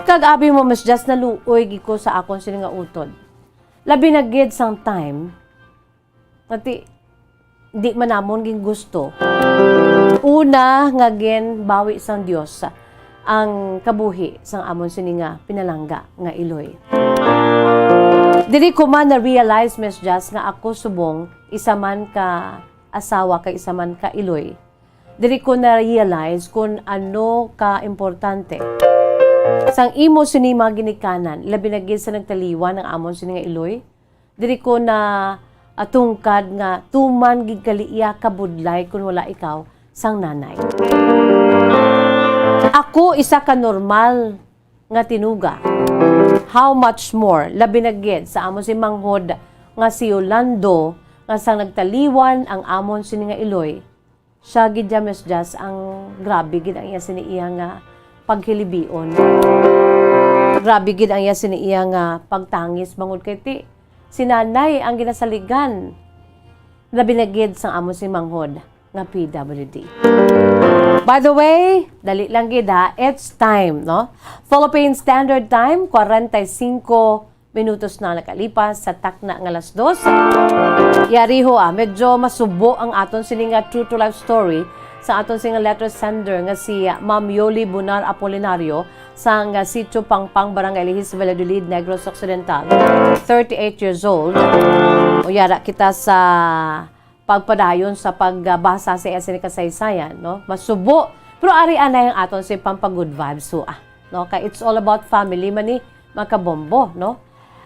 Kag abi mo Miss Jazz naluoy giko sa akon sini nga utod. Labi na gid sang time pati di man namon ging gusto. Una nga gin bawi sang Dios ang kabuhi sang amon sini nga pinalangga nga Iloy. Dili ko man na-realize Miss Jazz nga ako subong isa man ka asawa kay isa man ka Iloy. Dili ko na-realize kung ano ka importante sang imo sini mga ginikanan, labi na gid sa nagtaliwan ng amon sini nga Iloy. Diri ko na atungkad nga tuman gid kaliya kabudlay kun wala ikaw sang nanay. Ako isa ka normal nga tinuga. How much more labi na gid sa amon si Manghod nga si Yolando nga sang nagtaliwan ang amon sini nga Iloy. Siya gid Miss Jazz ang grabe gid ang iya sini iya nga paghilibion. Grabe gid ang iya sini iya nga pagtangis bangod kay ti sinanay ang ginasaligan. Labi na gid sang amo si Manghod nga PWD. By the way, dali lang gid it's time, no? Philippine Standard Time, 45 minutos na nakalipas sa takna nga alas 2. Yari ho medyo masubo ang aton sini nga true to life story sa aton singa letter sender nga si Ma'am Yoli Bunar Apolinario sa nga Sitio Pangpang, Barangay Lihis, Valladolid, Negros Occidental. 38 years old. O yara kita sa pagpadayon sa pagbasa sa SN kasaysayan, no? Masubo. Pero ari anay ang aton si pampagood vibes so no? Kay it's all about family man ni makabombo, no?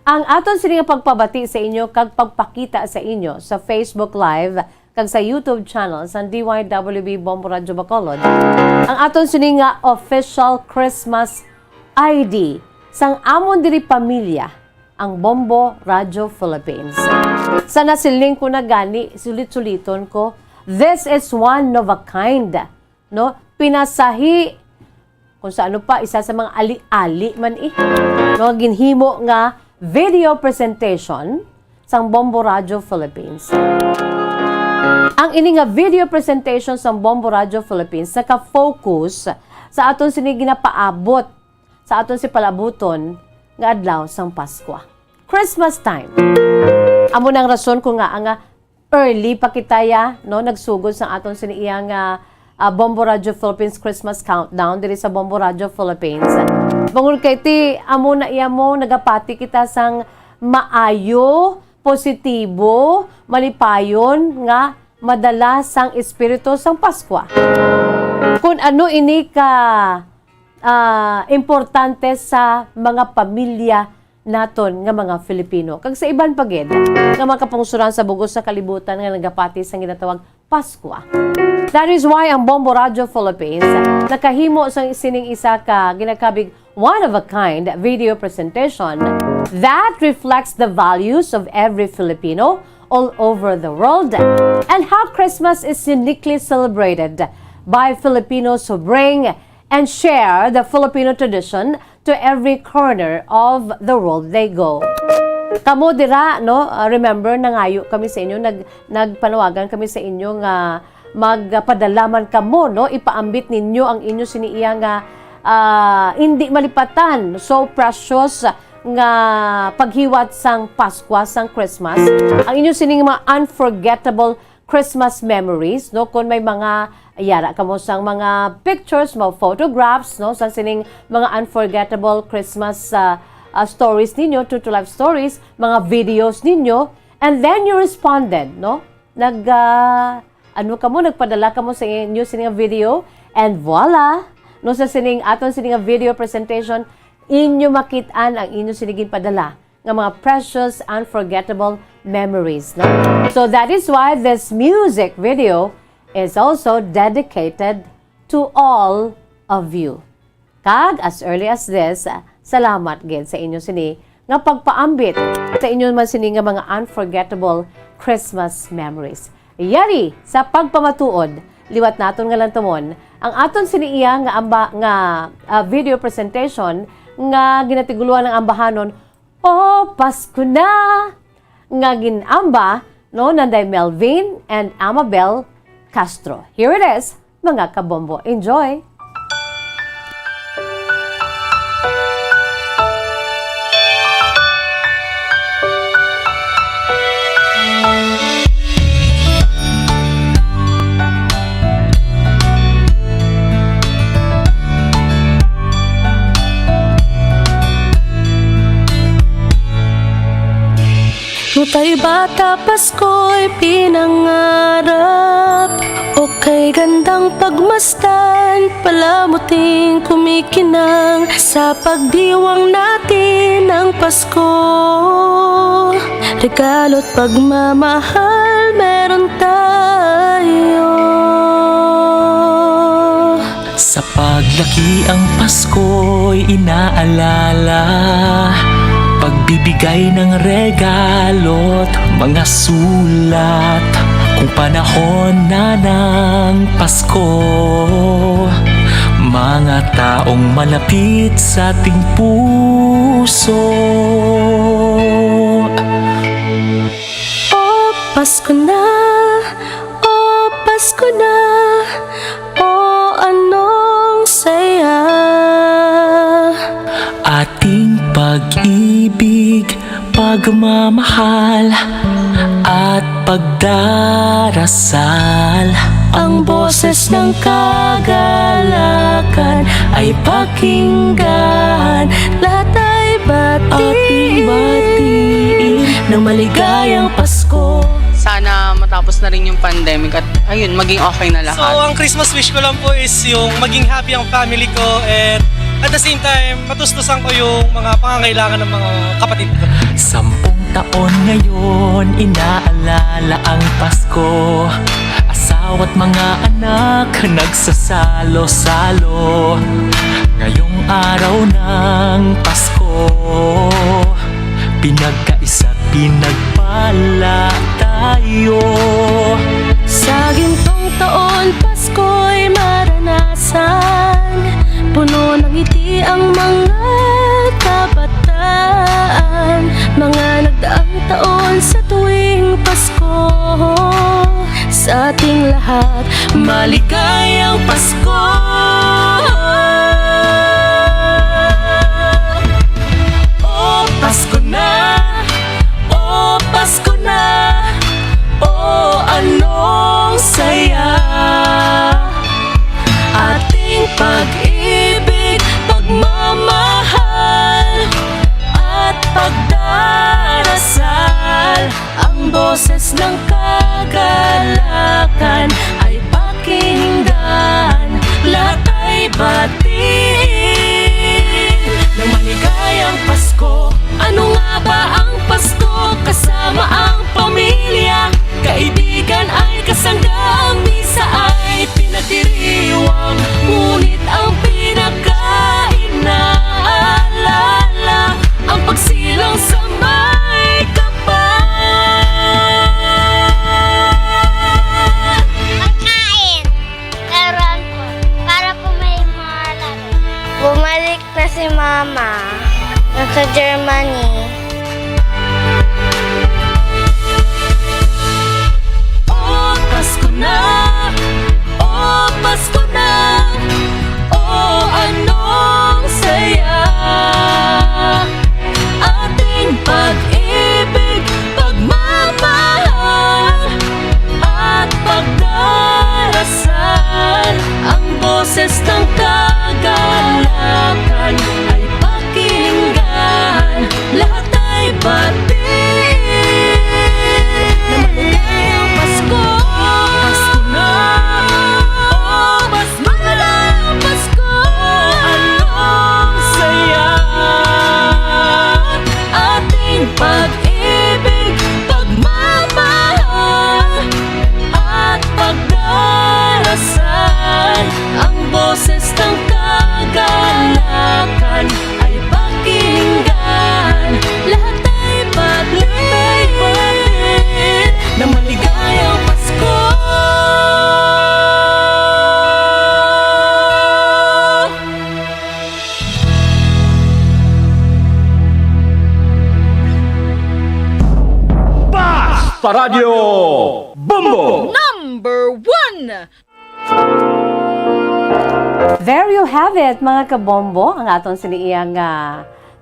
Ang aton sini nga pagpabati sa inyo kag pagpakita sa inyo sa Facebook Live kag sa YouTube channel sa DYWB Bombo Radyo Bacolod. Ang aton sini nga official Christmas ID sang amon diri pamilya ang Bombo Radyo Philippines. Sa nasiling ko na gani sulit-suliton ko, this is one of a kind, no? Pinasahi kung sa ano pa isa sa mga ali-ali man no ginhimo nga video presentation sang Bombo Radyo Philippines. Ang ini nga video presentation sa Bombo Radyo Philippines naka-focus sa aton sini ginapaabot sa aton si palabuton nga adlaw sang Pasko. Christmas time. Amo nang rason ko nga ang early pa kitaya no nagsugod sa aton sini iya nga Bombo Radyo Philippines Christmas Countdown diri sa Bombo Radyo Philippines. Bangod kay ti amo na iya mo nagapati kita sang maayo, positibo, malipayon nga madala sang espiritu sang Pasko. kung ano ini ka importante sa mga pamilya naton nga mga Filipino. Kag sa iban pagid nga mga kapungsuran sa bugos sa kalibutan nga nagapati sa ginatawag Pasko. That is why ang Bombo Radio Philippines nakahimo sa sining isa ka ginakabig one-of-a-kind video presentation that reflects the values of every Filipino all over the world and how Christmas is uniquely celebrated by Filipinos who bring and share the Filipino tradition to every corner of the world they go. Kamo dira, no? Remember, nangayo kami sa inyo, nagpanawagan kami sa inyo nga magpadalaman kamo, no? Ipaambit ninyo ang inyo siniiya nga hindi malipatan. So precious nga paghiwat sang Pasko, sang Christmas. Ang inyo sining mga unforgettable Christmas memories, no? Kung may mga yara kamo sang mga pictures, mga photographs, no? Sang sining mga unforgettable Christmas stories ninyo, true to life stories, mga videos ninyo, and then you responded, no? Nagpadala kamo sa inyo sining video, and voila, no, sa sining aton sining video presentation, inyo makitaan ang inyo sinigin padala ng mga precious, unforgettable memories, no? So that is why this music video is also dedicated to all of you. Kag, as early as this, salamat gid sa inyo sini nga pagpaambit sa inyo man sini nga mga unforgettable Christmas memories. Yari sa pagpamatuod, liwat naton nga lantomon, ang aton sini iya nga video presentation nga ginatiguluan ng ambahanon, O Pasko na! Nga ginamba, no, nanday Melvin and Amabel Castro. Here it is, mga kabombo. Enjoy! Nutay bata Pasko'y pinangarap, o kay gandang pagmasdan, palamuting kumikinang sa pagdiwang natin ng Pasko. Regalo't pagmamahal meron tayo. Sa paglaki ang Pasko'y inaalala, pagbibigay ng regalo't mga sulat. Kung panahon na ng Pasko, mga taong malapit sa ating puso. O Pasko na, o Pasko na, o anong saya. Ating pag-ibig, pagmamahal at pagdarasal. Ang boses ng kagalakan ay pakinggan. Lahat ay batiin ng maligayang Pasko. Sana matapos na rin yung pandemic at ayun, maging okay na lahat. So, ang Christmas wish ko lang po is yung maging happy ang family ko, and at the same time, matustusan ko yung mga pangangailangan ng mga kapatid ko. 10 taon ngayon, inaalala ang Pasko. Asawa't mga anak, nagsasalo-salo. Ngayong araw ng Pasko, pinagkaisa't pinagpala tayo. Sa gintong taon, Pasko'y maranasan, puno ng ngiti ang mga kabataan. Mga nagdaang taon sa tuwing Pasko, sa ating lahat, maligayang Pasko. O Pasko na, o Pasko na, o anong saya. Ating pag-ibig, pagmamahal at pagdarasal. Ang boses ng kagalakan ay pakinggan. Bumalik na si Mama. Nasa Germany. Oh, Pasko na! Oh, Pasko na! Oh, anong saya! Ating pag-ibig, pagmamahal at pagdarasal. Ang boses ng kagalakan ay pakinggan. Lahat ay batiin na maligayang Pasko. Pasko na! Oh, mas maligayang Pasko! Anong saya! Ating pag-ibig, pagmamahal at pagdarasal. Ang boses ng kagalakan ay pakinggan. Lahat ay batiin na maligayang Pasko. Sa Radyo Bombo! Number 1! There you have it, mga kabombo, ang atong siniiyang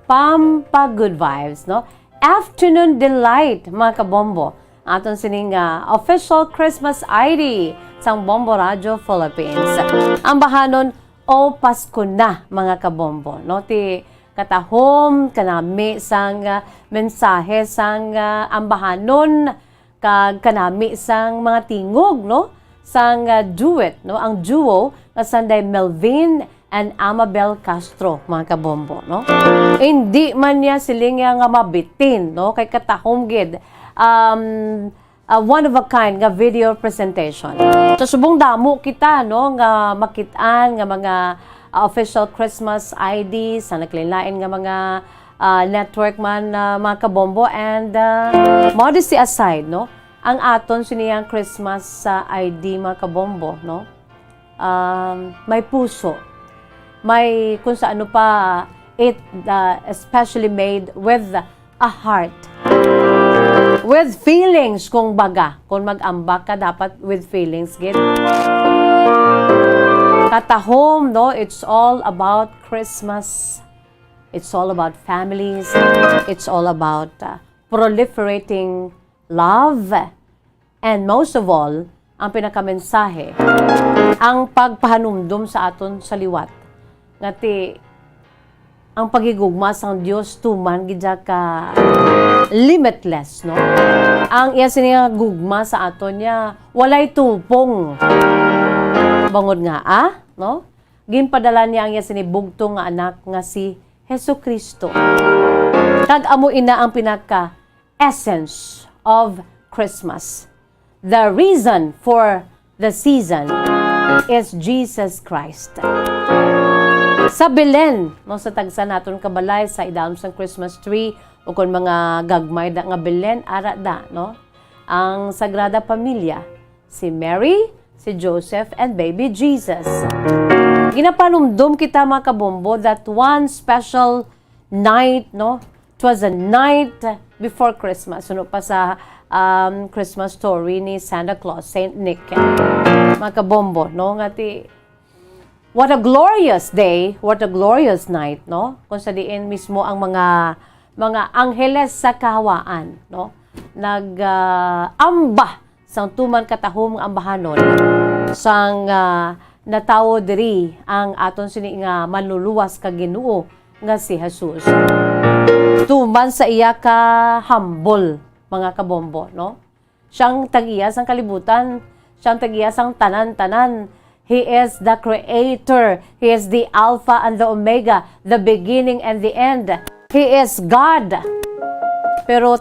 Pampa Good Vibes, no? Afternoon Delight, mga kabombo. Ang atong sining official Christmas ID sang Bombo Radio Philippines. Ang bahanon, O Pasko na, mga kabombo, no? Ti katahom, kanami sang mensahe sang ambahanon, kag kanami sang mga tingog, no? Sang duet, no? Ang duo na sanday Melvin and Amabel Castro, mga kabombo, no? Hindi man niya siling nga mabitin, no? Kay katahom gid. One of a kind nga video presentation. So subong damo kita, no? Nga makitaan nga mga official Christmas ID sa naglain nga mga network man mga kabombo, and modesty aside, no, ang aton siniyang Christmas ID, mga kabombo, no, may puso, may kung sa ano pa, it especially made with a heart, with feelings, kung baga, kung mag-ambak ka dapat with feelings, gid. Katahom, no, it's all about Christmas. It's all about families. It's all about proliferating love. And most of all, ang pinakamensahe, ang pagpahanumdum sa aton sa liwat. Ngati, ang pagigugma sang Dios tuman gidya ka limitless, no? Ang iya siniya gugma sa aton niya, walay tupong. Bangod nga, no? Ginpadala niya ang iya sinibugto nga anak nga si Jesucristo. Kag amo ina ang pinaka essence of Christmas. The reason for the season is Jesus Christ. Sa Belen, no, sa tagsa naton kabalay sa idalom sang Christmas tree o kung mga gagmay da nga Belen, ara da, no? Ang Sagrada Pamilya, si Mary, si Joseph, and baby Jesus. Ginapanumdum kita, mga kabombo, that one special night, no? It was a night before Christmas. Suno pa sa Christmas story ni Santa Claus, Saint Nick. Mga kabombo, no? Ngati, what a glorious day, what a glorious night, no? Kung sa diin mismo ang mga angheles sa kahawaan, no? Nag-amba sang tuman katahom ang ambahanon sang natawo diri ang aton sini nga manluluwas ka Ginoo nga si Jesus. Tuman sa iya ka humble, mga kabombo, no? Siyang tag-iya sang kalibutan, siyang tag-iya sang tanan-tanan. He is the Creator. He is the Alpha and the Omega, the beginning and the end. He is God. Pero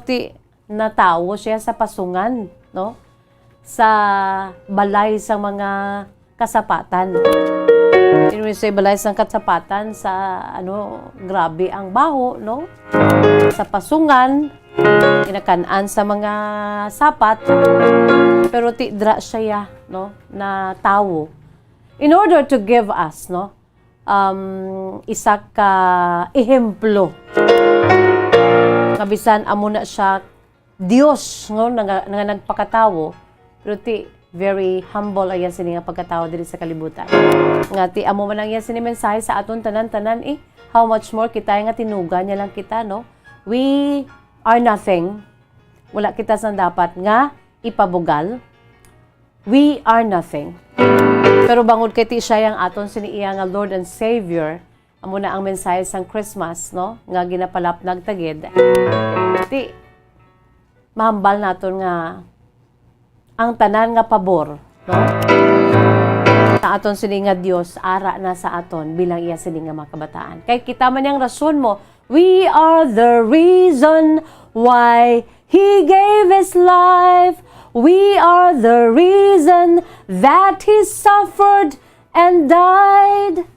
natawo siya sa pasungan, no? Sa balay sa mga kasapatan. Sa balay sa kasapatan, sa grabe ang baho, no? Sa pasungan, inakanaan sa mga sapat, pero tidra siya, no? Na tawo. In order to give us, no? isa ka ehemplo. Kabisan amo na siya Dios no nga nagpakatawo, pero ti very humble ayan sini nga pagkatawo diri sa kalibutan. Nga ti amo man ang yan sini mensahe sa aton tanan-tanan how much more kita nga tinuga niya lang kita no. We are nothing. Wala kita sa dapat nga ipabugal. We are nothing. Pero bangod kay ti siya yang aton siniiya nga Lord and Savior, amo na ang mensahe sang Christmas no nga ginapalapnag tagid. Ti mahambal naton nga ang tanan nga pabor no sa aton sini nga Dios ara na sa aton bilang iya sini nga mga kabataan. Kay kita man yang rason mo, we are the reason why He gave His life. We are the reason that He suffered and died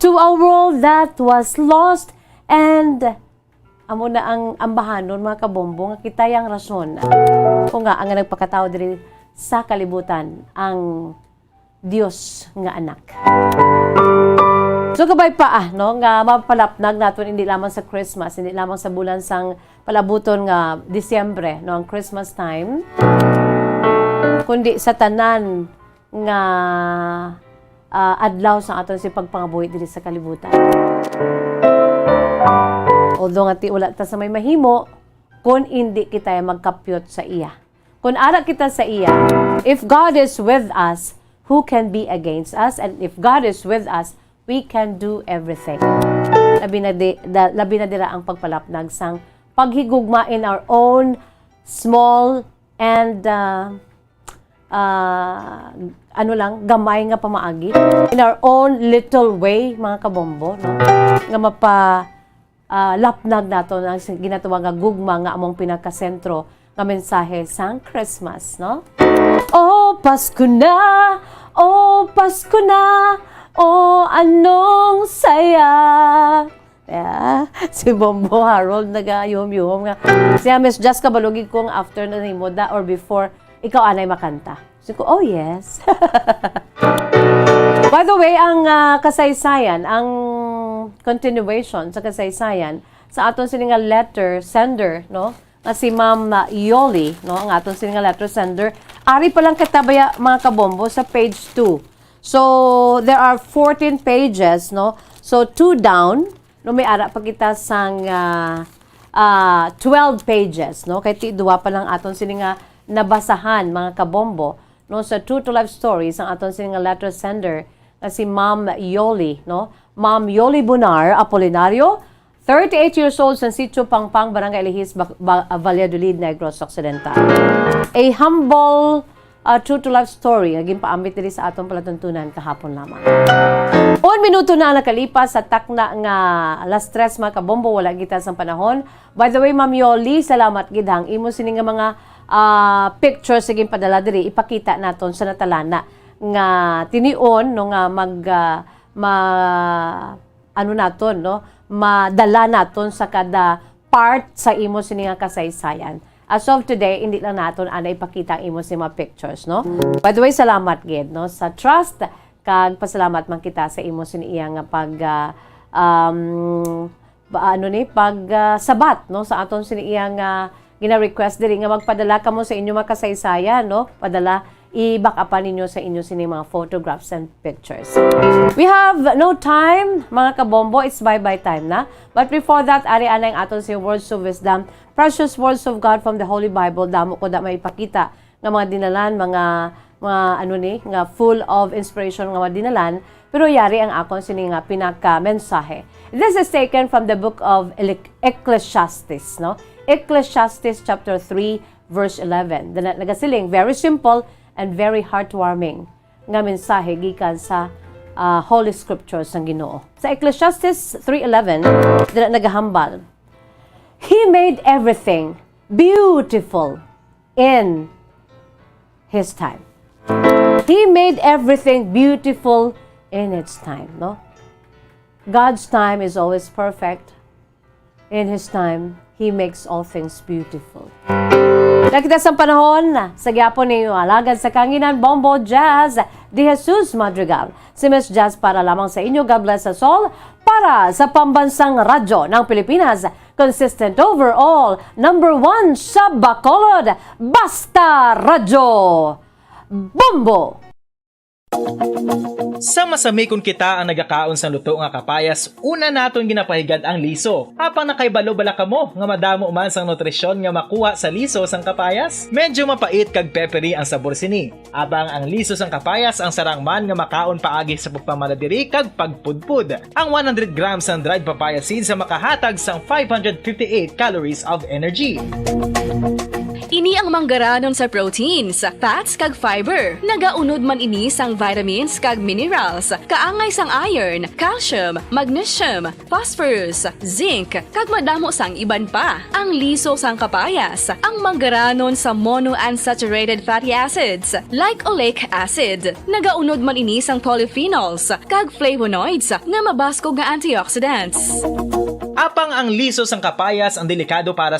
to a world that was lost. And amo na ang ambahanon mga kabombo nga kita yang rason. O nga ang nagpakatao diri sa kalibutan ang Dios nga anak. So kabay pa no nga mapalapnag naton hindi lamang sa Christmas, hindi lamang sa bulan sang palabuton nga Disyembre no ang Christmas time, kundi sa tanan nga adlaw sa aton si pagpangabuhi diri sa kalibutan. Although nga ti wala ta sa may mahimo kung hindi kita magkapyot sa iya. Kung ara kita sa iya, if God is with us, who can be against us? And if God is with us, we can do everything. Labi na dira ang pagpalapnag sang paghigugma in our own small and gamay nga pamaagi. In our own little way, mga kabombo, no? Nga lapnag nato ang ginatawag nga gugma nga among pinakasentro nga mensahe sang Christmas, no? Oh, Pasko na! Oh, Pasko na! Oh, anong saya! Yeah. Si Bombo Harold nagayom-yom nga. Siya, Miss Just kabalugig kong after na mo da or before, ikaw anay makanta. So ko, oh yes. By the way, ang kasaysayan, ang continuation sa kasaysayan, sa aton sininga letter sender, no? Nga si Ma'am Yoli, no? Ang aton sininga letter sender. Ari pa lang katabaya mga kabombo sa page 2. So, there are 14 pages, no? So, 2 down, no? May ara pa kita sang 12 pages, no? Kaya duwa pa lang aton sininga nabasahan mga kabombo, no? Sa True to Life Stories, ang aton sininga letter sender, na si Ma'am Yoli, no? Ma'am Yoli Bunar Apolinario, 38 years old, sa Sitio Pangpang, Barangay Lihis, Valladolid, Negros Occidental. A humble true to life story, naging paambit diri sa atong palatuntunan kahapon lamang. 1 minuto na ang nakalipas sa takna nga alas 3 mga kabombo, wala kita sa panahon. By the way, Ma'am Yoli, salamat gid hang imo sini nga mga pictures siging padala diri, ipakita naton sa natalana nga tinion no nga ano naton no madala naton sa kada part sa imo sini nga kasaysayan. As of today, hindi lang naton ana ipakita ang imo si mga pictures, no? By the way, salamat gid no sa trust kag pasalamat man kita sa imo sini iya nga pag sabat no sa aton sini iya nga gina-request diri nga magpadala kamo sa inyo mga kasaysayan, no? Padala i-backupan ninyo sa inyo sini mga photographs and pictures. We have no time, mga kabombo. It's bye-bye time na. But before that, ari anay ang aton si words of wisdom, precious words of God from the Holy Bible. Damo ko da maipakita nga mga dinalan, mga nga full of inspiration nga mga dinalan. Pero yari ang akon sini nga pinaka-mensahe. This is taken from the book of Ecclesiastes, no? Ecclesiastes chapter 3, verse 11. Nagasiling, very simple and very heartwarming nga mensahe gikan sa Holy Scriptures ng Ginoo. Sa Ecclesiastes 3:11, nagahambal, He made everything beautiful in His time. He made everything beautiful in its time, no? God's time is always perfect. In His time, He makes all things beautiful. Nakita sa panahon sa gyapon ninyo alagad sa kanginan Bombo Jazz De Jesus Madrigal. Si Miss Jazz para lamang sa inyo. God bless us all. Para sa pambansang radyo ng Pilipinas, consistent overall, #1 sa Bacolod, Basta Radyo. Bombo! Sa masamikon kita ang nagakaon sa luto nga kapayas, una naton ginapahigad ang liso. Apang nakaibalo bala kamo nga madamo man sang nutrisyon nga makuha sa liso sang kapayas. Medyo mapait kag peppery ang sabor sini. Abang ang liso sang kapayas ang sarang man nga makaon paagi sa pagpamaladiri kag pagpudpud. Ang 100 grams ng dried papaya seeds sa makahatag sang 558 calories of energy. Ini ang manggaranon sa proteins, fats kag fiber. Nagaunod man ini sang vitamins kag minerals, kaangay sang iron, calcium, magnesium, phosphorus, zinc, kag madamo sang iban pa. Ang liso sang kapayas, ang manggaranon sa monounsaturated fatty acids like oleic acid. Nagaunod man ini sang polyphenols kag flavonoids nga mabaskog nga antioxidants. Apang ang liso sang kapayas ang delikado para sa